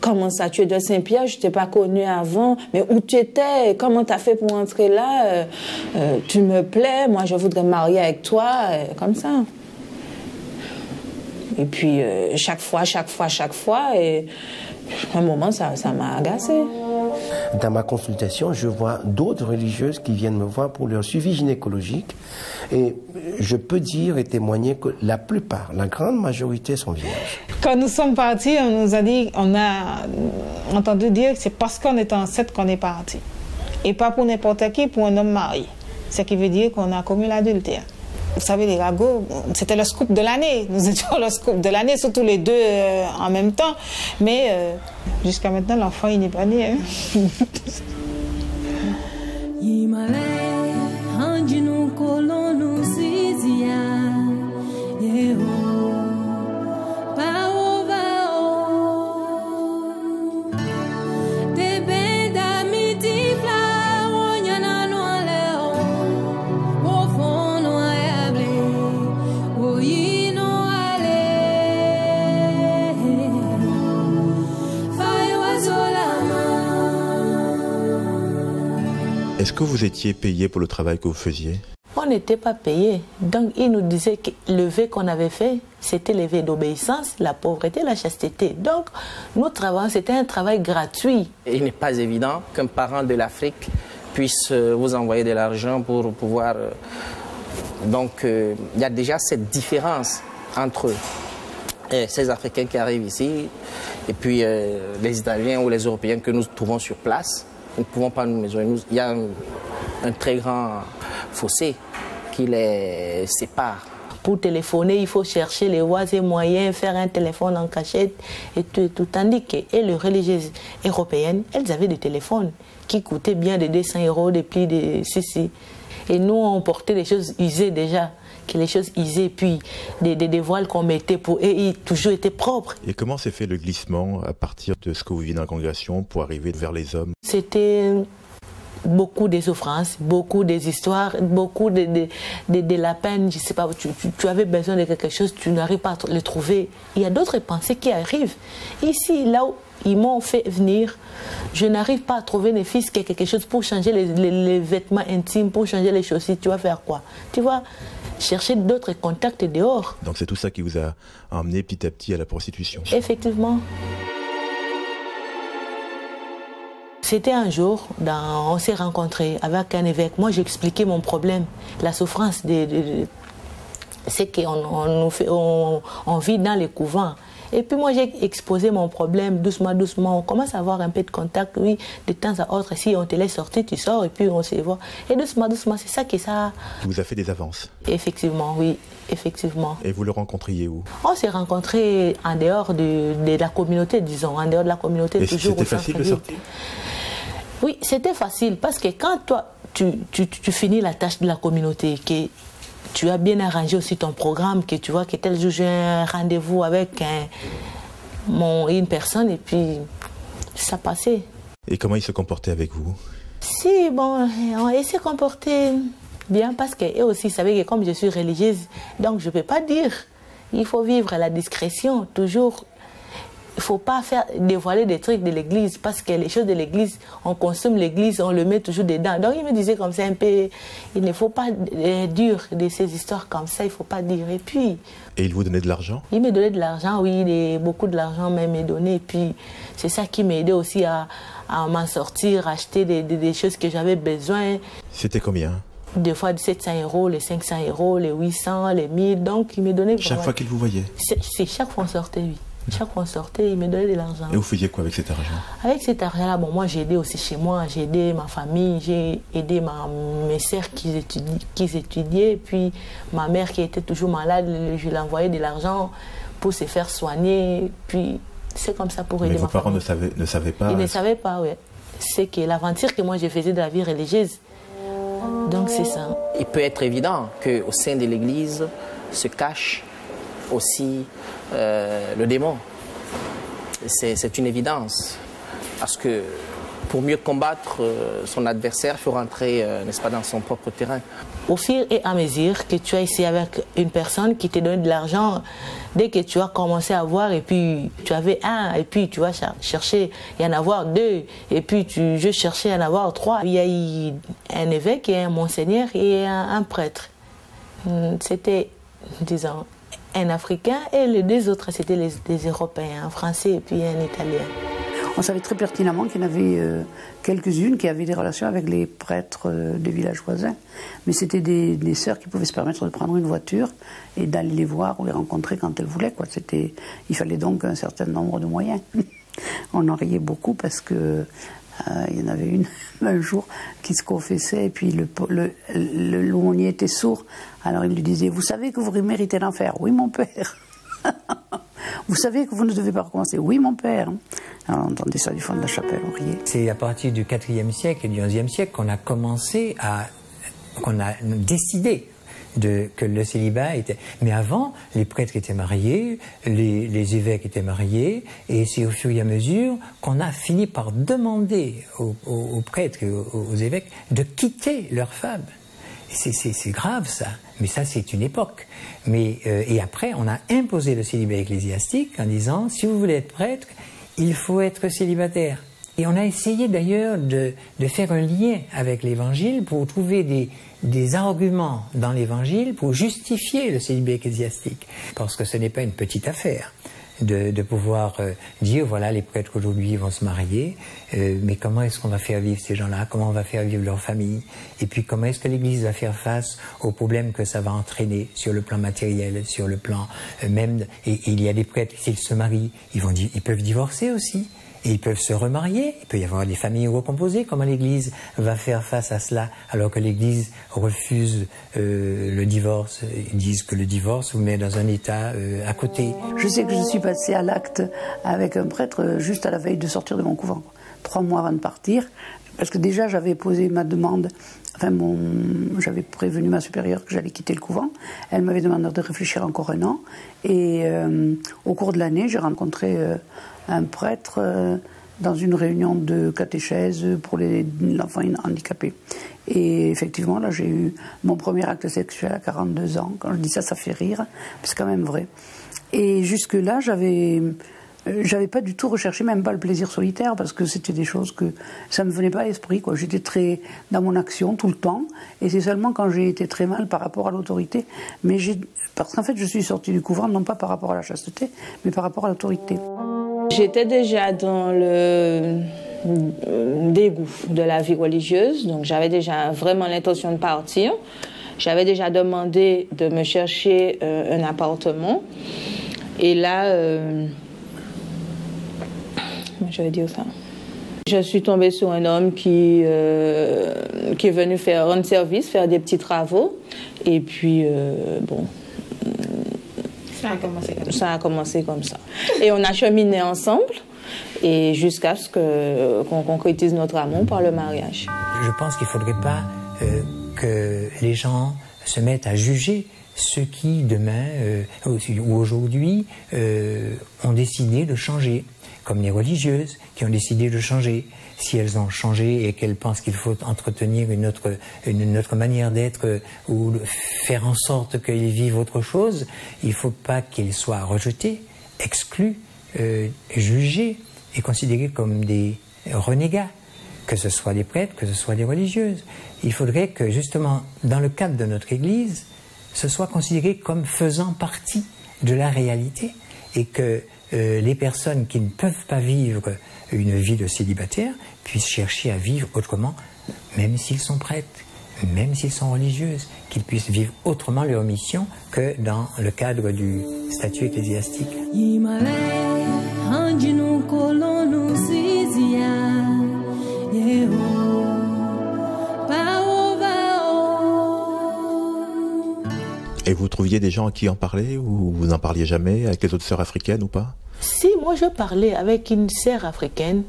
comment ça, tu es de Saint-Pierre, je ne t'ai pas connue avant, mais où tu étais, comment tu as fait pour entrer là, tu me plais, moi je voudrais me marier avec toi, comme ça. Et puis chaque fois, et à un moment, ça m'a agacée. Dans ma consultation, je vois d'autres religieuses qui viennent me voir pour leur suivi gynécologique. Et je peux dire et témoigner que la plupart, la grande majorité sont vierges. Quand nous sommes partis, on nous a dit, on a entendu dire que c'est parce qu'on est enceinte qu'on est parti. Et pas pour n'importe qui, pour un homme marié. Ce qui veut dire qu'on a commis l'adultère. Vous savez, les ragots, c'était le scoop de l'année. Nous étions le scoop de l'année, surtout les deux en même temps. Mais jusqu'à maintenant, l'enfant, il n'est pas né. Hein. Est-ce que vous étiez payé pour le travail que vous faisiez? On n'était pas payé. Donc, il nous disait que le vœu qu'on avait fait, c'était le vœu d'obéissance, la pauvreté, la chasteté. Donc, nous travaillons, c'était un travail gratuit. Il n'est pas évident qu'un parent de l'Afrique puisse vous envoyer de l'argent pour pouvoir Donc il y a déjà cette différence entre ces Africains qui arrivent ici et puis les Italiens ou les Européens que nous trouvons sur place. Nous ne pouvons pas nous mesurer. Il y a un très grand fossé qui les sépare. Pour téléphoner, il faut chercher les voies et moyens, faire un téléphone en cachette et tout. Tandis que les religieuses européennes, elles avaient des téléphones qui coûtaient bien de 200 €, des plis de ceci. Et nous, on portait des choses usées déjà, que les choses usées, puis des voiles qu'on mettait pour eux, ils toujours étaient propres. Et comment s'est fait le glissement à partir de ce que vous vivez dans la congrégation pour arriver vers les hommes? C'était beaucoup de souffrances, beaucoup des histoires, beaucoup de la peine. Je sais pas, tu avais besoin de quelque chose, tu n'arrives pas à le trouver. Il y a d'autres pensées qui arrivent. Ici, là où ils m'ont fait venir, je n'arrive pas à trouver ne fils que quelque chose pour changer les vêtements intimes, pour changer les chaussures. Tu vas faire quoi? Tu vas chercher d'autres contacts dehors. Donc c'est tout ça qui vous a emmené petit à petit à la prostitution? Effectivement. C'était un jour, on s'est rencontrés avec un évêque. Moi, j'ai expliqué mon problème, la souffrance. C'est qu'on vit dans les couvents. Et puis moi, j'ai exposé mon problème doucement, doucement. On commence à avoir un peu de contact, oui, de temps à autre. Si on te laisse sortir, tu sors et puis on se voit. Et doucement, doucement, c'est ça qui ça. Vous a fait des avances? Effectivement, oui, effectivement. Et vous le rencontriez où? On s'est rencontrés en dehors de la communauté, disons, en dehors de la communauté. Et c'était facile de sortir? Oui, c'était facile parce que quand toi, tu finis la tâche de la communauté, que tu as bien arrangé aussi ton programme, que tu vois que tel jour j'ai un rendez-vous avec une personne et puis ça passait. Et comment il se comportait avec vous? Si, bon, il s'est comporté bien parce qu'eux aussi savaient que comme je suis religieuse, donc je ne peux pas dire. Il faut vivre à la discrétion, toujours. Il ne faut pas dévoiler des trucs de l'église parce que les choses de l'église, on consomme l'église, on le met toujours dedans. Donc il me disait comme ça un peu, il ne faut pas dire de ces histoires comme ça, il ne faut pas dire. Et puis... Et il vous donnait de l'argent? Il me donnait de l'argent, oui, beaucoup de l'argent même me donnait. Et puis c'est ça qui m'aidait aussi à m'en sortir, acheter des choses que j'avais besoin. C'était combien? Des fois 700 €, les 500 €, les 800, les 1000, donc il me donnait... Chaque fois qu'il vous voyait? C'est chaque fois on sortait, oui. Chaque fois on sortait, il me donnait de l'argent. Et vous faisiez quoi avec cet argent? Avec cet argent-là, bon, moi j'ai aidé aussi chez moi, j'ai aidé ma famille, j'ai aidé mes sœurs qui étudiaient, puis ma mère qui était toujours malade, je lui envoyais de l'argent pour se faire soigner, puis c'est comme ça pour aider ma famille. Mais vos parents ne savaient pas? Ils ne savaient pas, oui. C'est que l'aventure que moi je faisais de la vie religieuse, donc c'est ça. Il peut être évident qu'au sein de l'Église se cache aussi le démon. C'est une évidence. Parce que pour mieux combattre son adversaire, il faut rentrer, n'est-ce pas, dans son propre terrain. Au fur et à mesure que tu as essayé avec une personne qui te donne de l'argent, dès que tu as commencé à voir, et puis tu avais un, et puis tu vas chercher et en avoir deux, et puis je cherchais à en avoir trois. Il y a eu un évêque et un monseigneur et un prêtre. C'était, disons, un Africain et les deux autres, c'était des Européens, un Français et puis un Italien. On savait très pertinemment qu'il y en avait quelques-unes qui avaient des relations avec les prêtres des villages voisins. Mais c'était des sœurs qui pouvaient se permettre de prendre une voiture et d'aller les voir ou les rencontrer quand elles voulaient, quoi. Il fallait donc un certain nombre de moyens. On en riait beaucoup parce que il y en avait une un jour qui se confessait et puis l'aumônier était sourd. Alors il lui disait: vous savez que vous méritez l'enfer? Oui, mon père. Vous savez que vous ne devez pas recommencer? Oui, mon père. Alors on entendait ça du fond de la chapelle, on riait. C'est à partir du IVe siècle et du XIe siècle qu'on a commencé qu'on a décidé que le célibat était... Mais avant, les prêtres étaient mariés, les évêques étaient mariés, et c'est au fur et à mesure qu'on a fini par demander aux prêtres et aux évêques de quitter leurs femmes. C'est grave ça, mais ça c'est une époque. Et après, on a imposé le célibat ecclésiastique en disant: si vous voulez être prêtre, il faut être célibataire. Et on a essayé d'ailleurs de faire un lien avec l'Évangile pour trouver des arguments dans l'Évangile pour justifier le célibat ecclésiastique. Parce que ce n'est pas une petite affaire. de pouvoir dire, voilà, les prêtres aujourd'hui vont se marier, mais comment est-ce qu'on va faire vivre ces gens-là, comment on va faire vivre leur famille, et puis comment est-ce que l'Église va faire face aux problèmes que ça va entraîner sur le plan matériel, sur le plan même, et il y a des prêtres, s'ils se marient, ils peuvent divorcer aussi. Et ils peuvent se remarier, il peut y avoir des familles recomposées. Comment l'Église va faire face à cela alors que l'Église refuse le divorce? Ils disent que le divorce vous met dans un état à côté. Je sais que je suis passée à l'acte avec un prêtre juste à la veille de sortir de mon couvent, 3 mois avant de partir, parce que déjà j'avais posé ma demande, j'avais prévenu ma supérieure que j'allais quitter le couvent. Elle m'avait demandé de réfléchir encore 1 an. Et au cours de l'année, j'ai rencontré un prêtre dans une réunion de catéchèse pour les enfants handicapés. Et effectivement, là, j'ai eu mon premier acte sexuel à 42 ans. Quand je dis ça, ça fait rire, mais c'est quand même vrai. Et jusque-là, j'avais pas du tout recherché, même pas le plaisir solitaire, parce que c'était des choses que ça me venait pas à l'esprit, quoi. J'étais très dans mon action tout le temps, et c'est seulement quand j'ai été très mal par rapport à l'autorité, parce qu'en fait, je suis sortie du couvent non pas par rapport à la chasteté, mais par rapport à l'autorité. J'étais déjà dans le dégoût de la vie religieuse, donc j'avais déjà vraiment l'intention de partir. J'avais déjà demandé de me chercher un appartement, et là, je vais dire ça. Je suis tombée sur un homme qui est venu rendre service, faire des petits travaux, et puis bon. Ça a commencé comme ça. Et on a cheminé ensemble, et jusqu'à ce qu'on concrétise notre amour par le mariage. Je pense qu'il ne faudrait pas que les gens se mettent à juger ceux qui, demain ou aujourd'hui, ont décidé de changer, comme les religieuses qui ont décidé de changer. Si elles ont changé et qu'elles pensent qu'il faut entretenir une autre manière d'être ou faire en sorte qu'elles vivent autre chose, il ne faut pas qu'elles soient rejetées, exclues, jugées et considérées comme des renégats, que ce soit des prêtres, que ce soit des religieuses. Il faudrait que justement, dans le cadre de notre Église, ce soit considéré comme faisant partie de la réalité, et que les personnes qui ne peuvent pas vivre une vie de célibataire puissent chercher à vivre autrement, même s'ils sont prêtres, même s'ils sont religieuses, qu'ils puissent vivre autrement leur mission que dans le cadre du statut ecclésiastique. Et vous trouviez des gens à qui en parler, ou vous n'en parliez jamais avec les autres sœurs africaines ou pas? Si, moi je parlais avec une sœur africaine,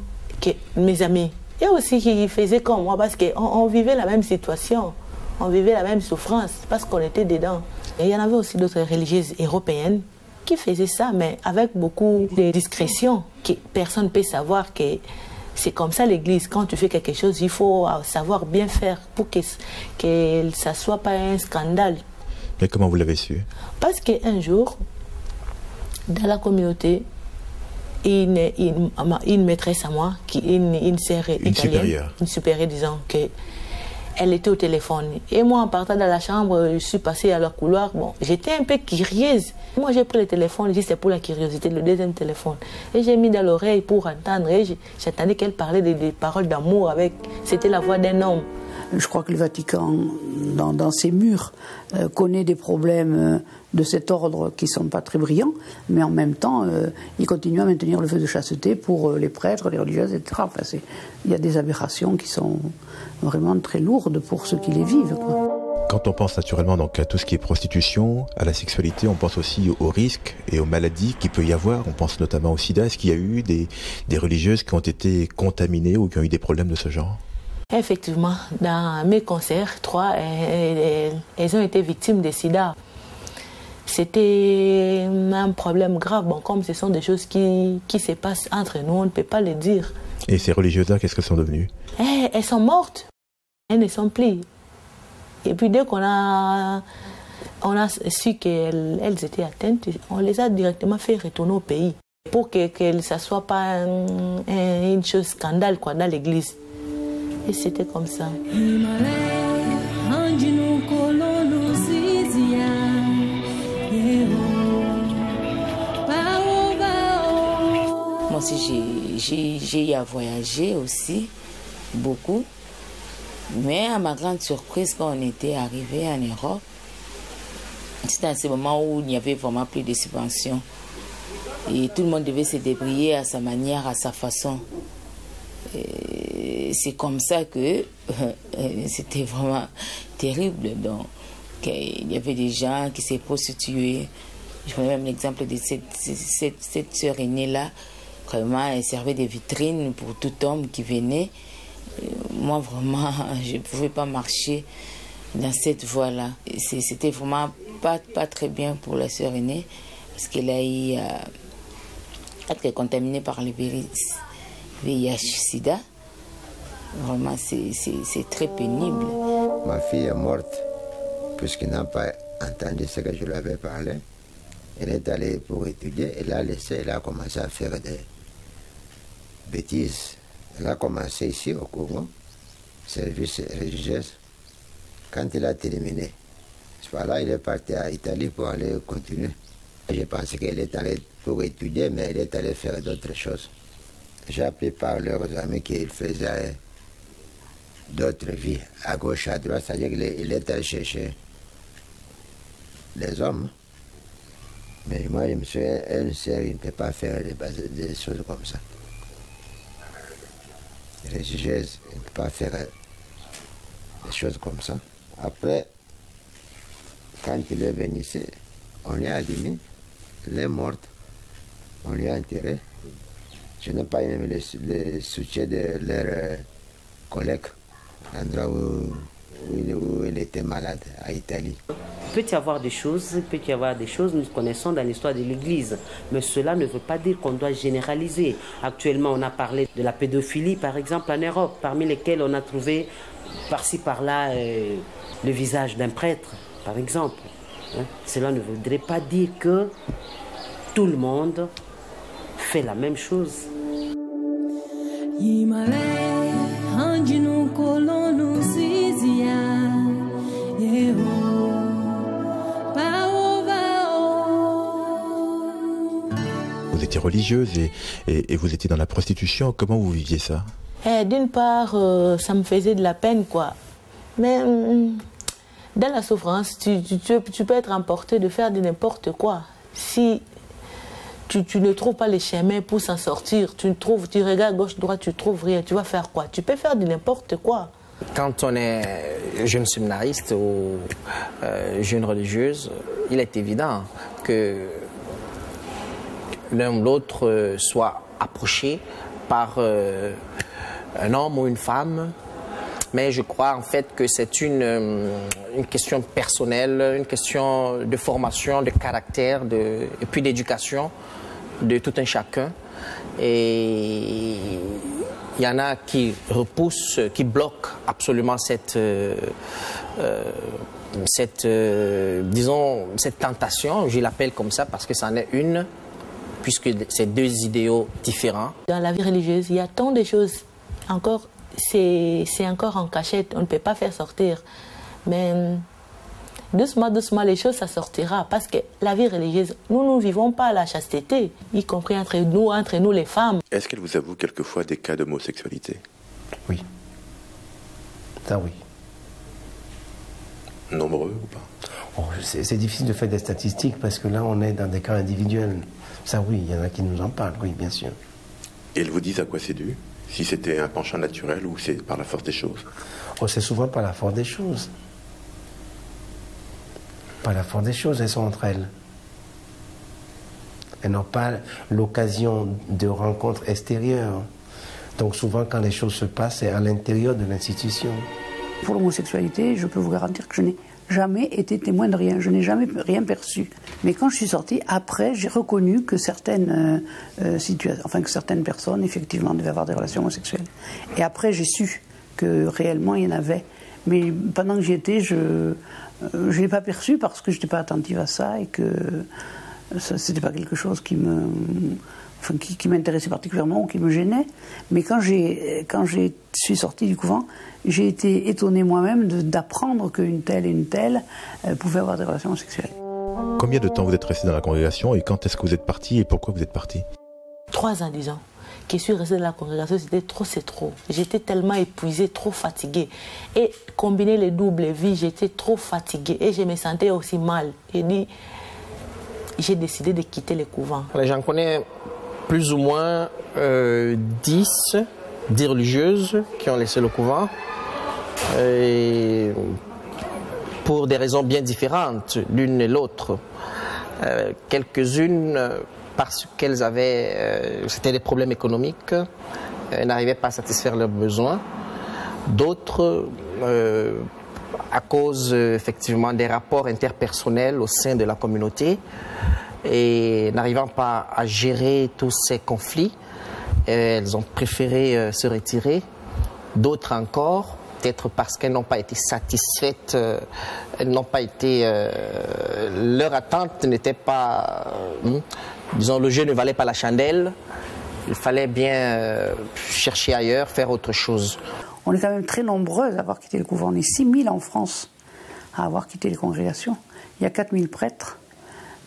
mes amis, et aussi qui faisait comme moi, parce qu'on vivait la même situation, on vivait la même souffrance, parce qu'on était dedans. Et il y en avait aussi d'autres religieuses européennes qui faisaient ça, mais avec beaucoup de discrétion, que personne ne peut savoir que c'est comme ça l'Église. Quand tu fais quelque chose, il faut savoir bien faire pour que ça ne soit pas un scandale. Mais comment vous l'avez su? Parce qu'un jour, dans la communauté, une maîtresse à moi, une sœur italienne, une supérieure, disant qu'elle était au téléphone. Et moi, en partant dans la chambre, je suis passée à leur couloir. Bon, j'étais un peu curieuse. Moi, j'ai pris le téléphone, j'ai dit c'est pour la curiosité, le deuxième téléphone. Et j'ai mis dans l'oreille pour entendre. Et j'attendais qu'elle parlait des paroles d'amour avec. C'était la voix d'un homme. Je crois que le Vatican, dans ses murs, connaît des problèmes de cet ordre qui ne sont pas très brillants, mais en même temps, il continue à maintenir le feu de chasteté pour les prêtres, les religieuses, etc. Enfin, il y a des aberrations qui sont vraiment très lourdes pour ceux qui les vivent, quoi. Quand on pense naturellement donc à tout ce qui est prostitution, à la sexualité, on pense aussi aux risques et aux maladies qu'il peut y avoir. On pense notamment au sida. Est-ce qu'il y a eu des religieuses qui ont été contaminées ou qui ont eu des problèmes de ce genre? Effectivement, dans mes concerts, 3, elles ont été victimes de sida. C'était un problème grave. Bon, comme ce sont des choses qui se passent entre nous, on ne peut pas le dire. Et ces religieuses-là, qu'est-ce qu'elles sont devenues? Elles sont mortes. Elles ne sont plus. Et puis dès qu'on a su qu'elles étaient atteintes, on les a directement fait retourner au pays. Pour que ça ne soit pas une chose scandale quoi, dans l'église. Et c'était comme ça. j'ai eu à voyager aussi, beaucoup. Mais à ma grande surprise, quand on était arrivé en Europe, c'était à ce moment où il n'y avait vraiment plus de subventions. Et tout le monde devait se débrouiller à sa manière, à sa façon. C'est comme ça que c'était vraiment terrible. Donc, il y avait des gens qui s'est prostitués. Je prends même l'exemple de cette sœur aînée-là. Vraiment, elle servait de vitrine pour tout homme qui venait. Moi, vraiment, je ne pouvais pas marcher dans cette voie-là. C'était vraiment pas très bien pour la sœur aînée, parce qu'elle a eu être contaminée par le VIH-Sida. Vraiment, c'est très pénible. Ma fille est morte, puisqu'elle n'a pas entendu ce que je lui avais parlé. Elle est allée pour étudier, elle a commencé à faire des bêtises. Elle a commencé ici au Congo, service religieux. Quand il a terminé, là, il est parti à Italie pour aller continuer. Je pensais qu'elle est allée pour étudier, mais elle est allée faire d'autres choses. J'ai appris par leurs amis qu'il faisait d'autres vies, à gauche, à droite, c'est-à-dire qu'il est allé chercher les hommes. Mais moi, je me suis dit, une sœur, il ne peut pas faire des choses comme ça. Religieuse, il ne peut pas faire des choses comme ça. Après, quand il est venu ici, on lui a admis, elle est morte, on lui a enterré. Je n'ai pas aimé le soutien de leurs collègues, l'endroit où il était malade, à Italie. Il peut y avoir des choses, nous connaissons dans l'histoire de l'Église, mais cela ne veut pas dire qu'on doit généraliser. Actuellement, on a parlé de la pédophilie, par exemple, en Europe, parmi lesquelles on a trouvé par-ci, par-là, le visage d'un prêtre, par exemple. Cela ne voudrait pas dire que tout le monde fait la même chose. Vous étiez religieuse et vous étiez dans la prostitution. Comment vous viviez ça? D'une part, ça me faisait de la peine, quoi. Mais dans la souffrance, tu peux être emporté de faire de n'importe quoi. Si tu ne trouves pas les chemins pour s'en sortir, tu regardes gauche, droite, tu ne trouves rien, tu vas faire quoi? Tu peux faire de n'importe quoi. Quand on est jeune séminariste ou jeune religieuse, il est évident que l'un ou l'autre soit approché par un homme ou une femme. Mais je crois en fait que c'est une question personnelle, une question de formation, de caractère et puis d'éducation de tout un chacun. Et il y en a qui repoussent, qui bloquent absolument cette tentation, je l'appelle comme ça parce que c'en est une, puisque c'est deux idéaux différents. Dans la vie religieuse, il y a tant de choses encore. C'est encore en cachette, on ne peut pas faire sortir. Mais doucement, doucement, les choses, ça sortira. Parce que la vie religieuse, nous ne vivons pas la chasteté, y compris entre nous les femmes. Est-ce qu'elle vous avoue quelquefois des cas d'homosexualité? Oui. Ça, oui. Nombreux ou pas? Oh, c'est difficile de faire des statistiques parce que là, on est dans des cas individuels. Ça, oui, il y en a qui nous en parlent, oui, bien sûr. Et elles vous disent à quoi c'est dû? Si c'était un penchant naturel ou c'est par la force des choses? Oh, c'est souvent par la force des choses. Par la force des choses, elles sont entre elles. Elles n'ont pas l'occasion de rencontres extérieures. Donc souvent, quand les choses se passent, c'est à l'intérieur de l'institution. Pour l'homosexualité, je peux vous garantir que je n'ai jamais été témoin de rien. Je n'ai jamais rien perçu. Mais quand je suis sortie, après, j'ai reconnu que certaines que certaines personnes, effectivement, devaient avoir des relations homosexuelles. Et après, j'ai su que réellement, il y en avait. Mais pendant que j'y étais, je ne l'ai pas perçu parce que je n'étais pas attentive à ça et que ce n'était pas quelque chose qui m'intéressait particulièrement ou qui me gênait. Mais quand je suis sortie du couvent, j'ai été étonnée moi-même d'apprendre qu'une telle et une telle pouvaient avoir des relations sexuelles. Combien de temps vous êtes resté dans la congrégation et quand est-ce que vous êtes parti et pourquoi vous êtes parti? 3 ans, disons. qui suis restée dans la congrégation, c'est trop. J'étais tellement épuisée, trop fatiguée. Et combiner les doubles vies, j'étais trop fatiguée. Et je me sentais aussi mal. Et j'ai décidé de quitter le couvent. J'en connais plus ou moins 10 religieuses qui ont laissé le couvent. Et pour des raisons bien différentes, l'une et l'autre. Quelques-unes parce qu'elles avaient, c'était des problèmes économiques, elles n'arrivaient pas à satisfaire leurs besoins. D'autres, à cause effectivement des rapports interpersonnels au sein de la communauté et n'arrivant pas à gérer tous ces conflits, elles ont préféré se retirer. D'autres encore, peut-être parce qu'elles n'ont pas été satisfaites, elles n'ont pas été, leur attente n'était pas, disons, le jeu ne valait pas la chandelle, il fallait bien chercher ailleurs, faire autre chose. On est quand même très nombreuses à avoir quitté le couvent, on est 6000 en France à avoir quitté les congrégations, il y a 4000 prêtres,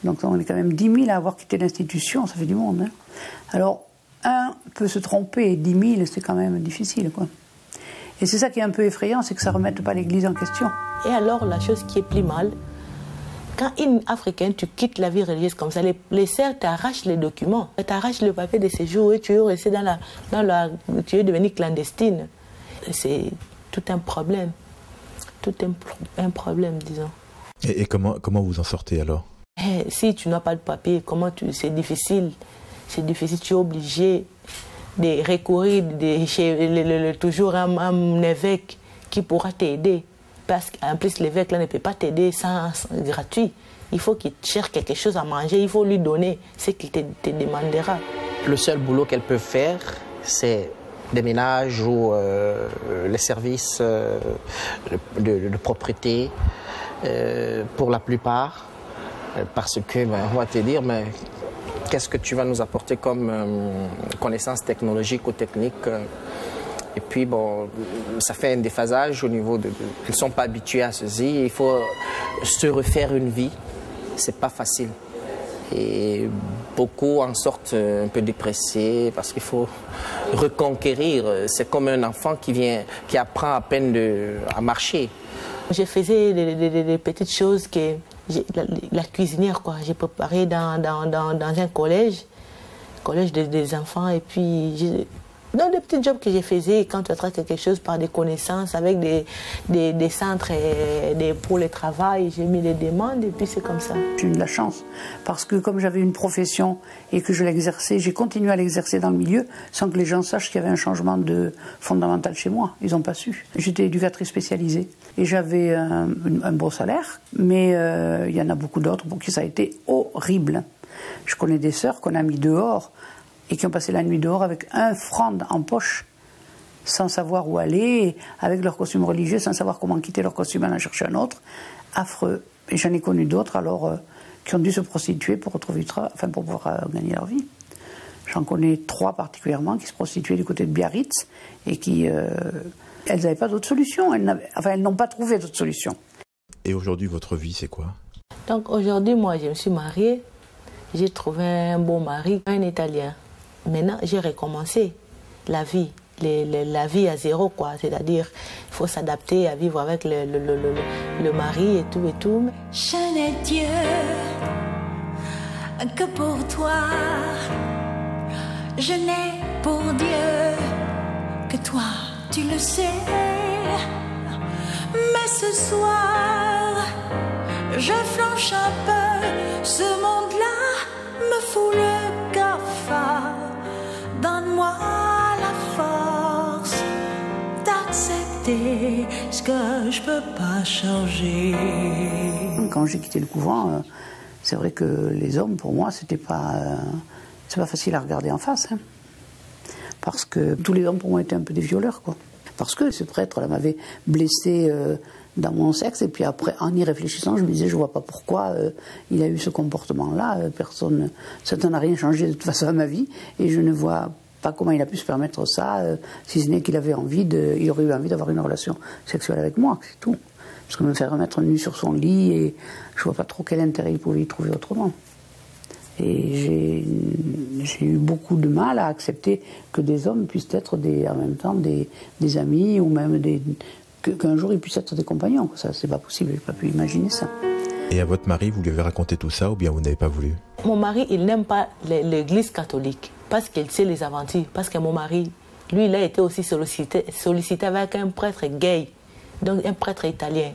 donc on est quand même 10 000 à avoir quitté l'institution, ça fait du monde. Hein. Alors, un peut se tromper, 10 000 c'est quand même difficile, quoi. Et c'est ça qui est un peu effrayant, c'est que ça ne remette pas l'Église en question. Et alors, la chose qui est plus mal, quand une Africaine, tu quittes la vie religieuse comme ça, les sœurs t'arrachent les documents, t'arrachent le papier de séjour et tu es resté tu es devenue clandestine. C'est tout un problème. Tout un problème, disons. Et comment vous en sortez alors? Si tu n'as pas de papier, c'est difficile. C'est difficile, tu es obligé de recourir toujours à un évêque qui pourra t'aider. Parce qu'en plus, l'évêque là ne peut pas t'aider gratuit. Il faut qu'il cherche quelque chose à manger, il faut lui donner ce qu'il te demandera. Le seul boulot qu'elle peut faire, c'est des ménages ou les services de propreté, pour la plupart. Parce que, on va te dire, mais qu'est-ce que tu vas nous apporter comme connaissances technologiques ou techniques? Et puis, bon, ça fait un déphasage au niveau de... Ils ne sont pas habitués à ceci. Il faut se refaire une vie. Ce n'est pas facile. Et beaucoup en sortent un peu dépressés parce qu'il faut reconquérir. C'est comme un enfant qui apprend à peine à marcher. Je faisais des petites choses que... La cuisinière, quoi. J'ai préparé dans un collège des enfants. Et puis, dans des petits jobs que je faisais, quand tu attrapes quelque chose par des connaissances, avec des centres pour le travail, j'ai mis les demandes et puis c'est comme ça. J'ai eu de la chance, parce que comme j'avais une profession et que je l'exerçais, j'ai continué à l'exercer dans le milieu sans que les gens sachent qu'il y avait un changement fondamental chez moi. Ils n'ont pas su. J'étais éducatrice spécialisée et j'avais un beau salaire, mais il y en a beaucoup d'autres pour qui ça a été horrible. Je connais des sœurs qu'on a mis dehors et qui ont passé la nuit dehors avec 1 franc en poche, sans savoir où aller, avec leur costume religieux, sans savoir comment quitter leur costume et en chercher un autre. Affreux. Et j'en ai connu d'autres alors qui ont dû se prostituer pour retrouver pour pouvoir gagner leur vie. J'en connais 3 particulièrement qui se prostituaient du côté de Biarritz et qui... elles n'avaient pas d'autre solution. Elles n'ont pas trouvé d'autre solution. Et aujourd'hui, votre vie, c'est quoi? Donc aujourd'hui, moi, je me suis mariée. J'ai trouvé un bon mari, un Italien. Maintenant, j'ai recommencé la vie. La vie à zéro, quoi. C'est-à-dire, il faut s'adapter à vivre avec le mari et tout. Je n'ai Dieu que pour toi. Je n'ai pour Dieu que toi, tu le sais. Mais ce soir, je flanche un peu. Ce monde-là me fout le cafard. Donne-moi la force d'accepter ce que je peux pas changer. Quand j'ai quitté le couvent, c'est vrai que les hommes, pour moi, c'est pas facile à regarder en face. Hein. Parce que tous les hommes, pour moi, étaient un peu des violeurs, quoi. Parce que ce prêtre-là m'avait blessé dans mon sexe, et puis après, en y réfléchissant, je me disais, je vois pas pourquoi il a eu ce comportement-là. Ça n'a rien changé de toute façon à ma vie, et je ne vois pas comment il a pu se permettre ça, si ce n'est qu'il avait il aurait eu envie d'avoir une relation sexuelle avec moi, c'est tout. Parce que me faire remettre nu sur son lit, et je vois pas trop quel intérêt il pouvait y trouver autrement. Et j'ai eu beaucoup de mal à accepter que des hommes puissent être en même temps des amis ou même qu'un jour ils puissent être des compagnons. Ça, c'est pas possible, j'ai pas pu imaginer ça. Et à votre mari, vous lui avez raconté tout ça ou bien vous n'avez pas voulu? Mon mari, il n'aime pas l'église catholique parce qu'il sait les aventures. Parce que mon mari, lui, il a été aussi sollicité avec un prêtre gay, donc un prêtre italien.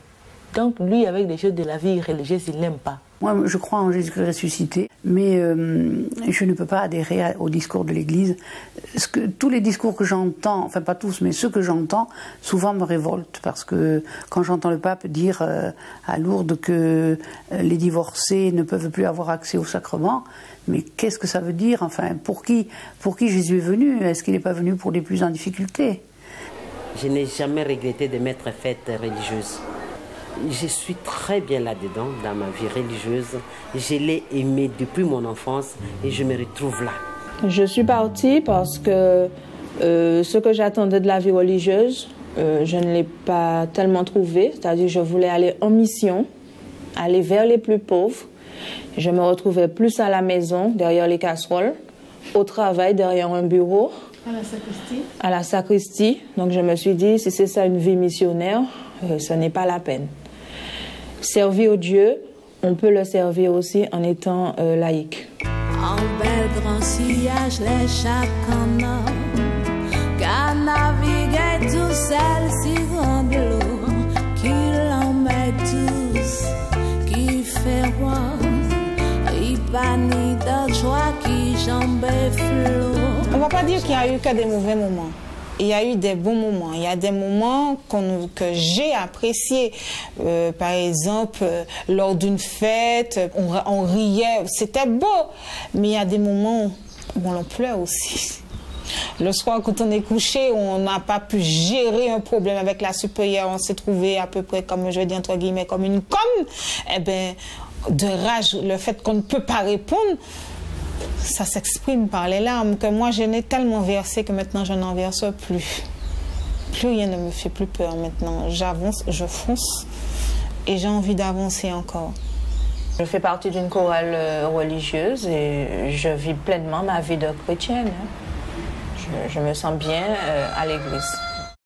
Donc lui, avec des choses de la vie religieuse, il n'aime pas. Moi, je crois en Jésus-Christ ressuscité, mais je ne peux pas adhérer au discours de l'Église. Tous les discours que j'entends, enfin pas tous, mais ceux que j'entends, souvent me révoltent, parce que quand j'entends le pape dire à Lourdes que les divorcés ne peuvent plus avoir accès au sacrement, mais qu'est-ce que ça veut dire? Enfin, pour qui Jésus est venu? Est-ce qu'il n'est pas venu pour les plus en difficulté? Je n'ai jamais regretté de m'être faite religieuse. Je suis très bien là-dedans, dans ma vie religieuse. Je l'ai aimée depuis mon enfance et je me retrouve là. Je suis partie parce que ce que j'attendais de la vie religieuse, je ne l'ai pas tellement trouvé. C'est-à-dire que je voulais aller en mission, aller vers les plus pauvres. Je me retrouvais plus à la maison, derrière les casseroles, au travail, derrière un bureau. À la sacristie? À la sacristie. Donc je me suis dit, si c'est ça une vie missionnaire, ce n'est pas la peine. Servir Dieu, on peut le servir aussi en étant laïque. En bel grand sillage, les chacun qu'à naviguer tout seul si grande l'eau, qui l'en met tous, qui fait roi, il banit de joie qui jambe flot. On ne va pas dire qu'il y a eu que des mauvais moments. Il y a eu des bons moments. Il y a des moments que j'ai appréciés. Par exemple, lors d'une fête, on riait, c'était beau. Mais il y a des moments où on en pleure aussi. Le soir, quand on est couché, on n'a pas pu gérer un problème avec la supérieure. On s'est trouvé à peu près, comme je dis entre guillemets, comme une conne. Eh bien, de rage, le fait qu'on ne peut pas répondre, ça s'exprime par les larmes que moi je n'ai tellement versé que maintenant je n'en verse plus. Plus rien ne me fait plus peur maintenant. J'avance, je fonce et j'ai envie d'avancer encore. Je fais partie d'une chorale religieuse et je vis pleinement ma vie de chrétienne. Je me sens bien à l'église.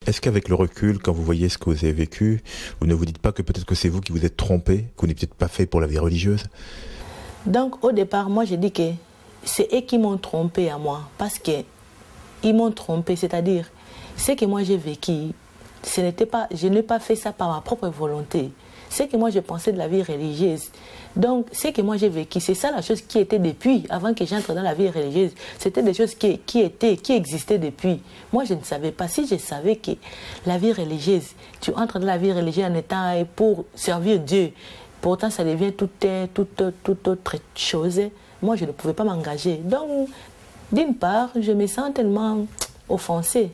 Est-ce qu'avec le recul, quand vous voyez ce que vous avez vécu, vous ne vous dites pas que peut-être que c'est vous qui vous êtes trompé, que vous n'êtes peut-être pas fait pour la vie religieuse? Donc au départ, moi j'ai dit que c'est eux qui m'ont trompé à moi, parce qu'ils m'ont trompé, c'est-à-dire, ce que moi j'ai vécu, je n'ai pas fait ça par ma propre volonté. Ce que moi je pensais de la vie religieuse. Donc, ce que moi j'ai vécu, c'est ça la chose qui était depuis, avant que j'entre dans la vie religieuse. C'était des choses qui existaient depuis. Moi je ne savais pas. Si je savais que la vie religieuse, tu entres dans la vie religieuse en étant pour servir Dieu, pourtant ça devient toute autre chose. Moi, je ne pouvais pas m'engager. Donc, d'une part, je me sens tellement offensée.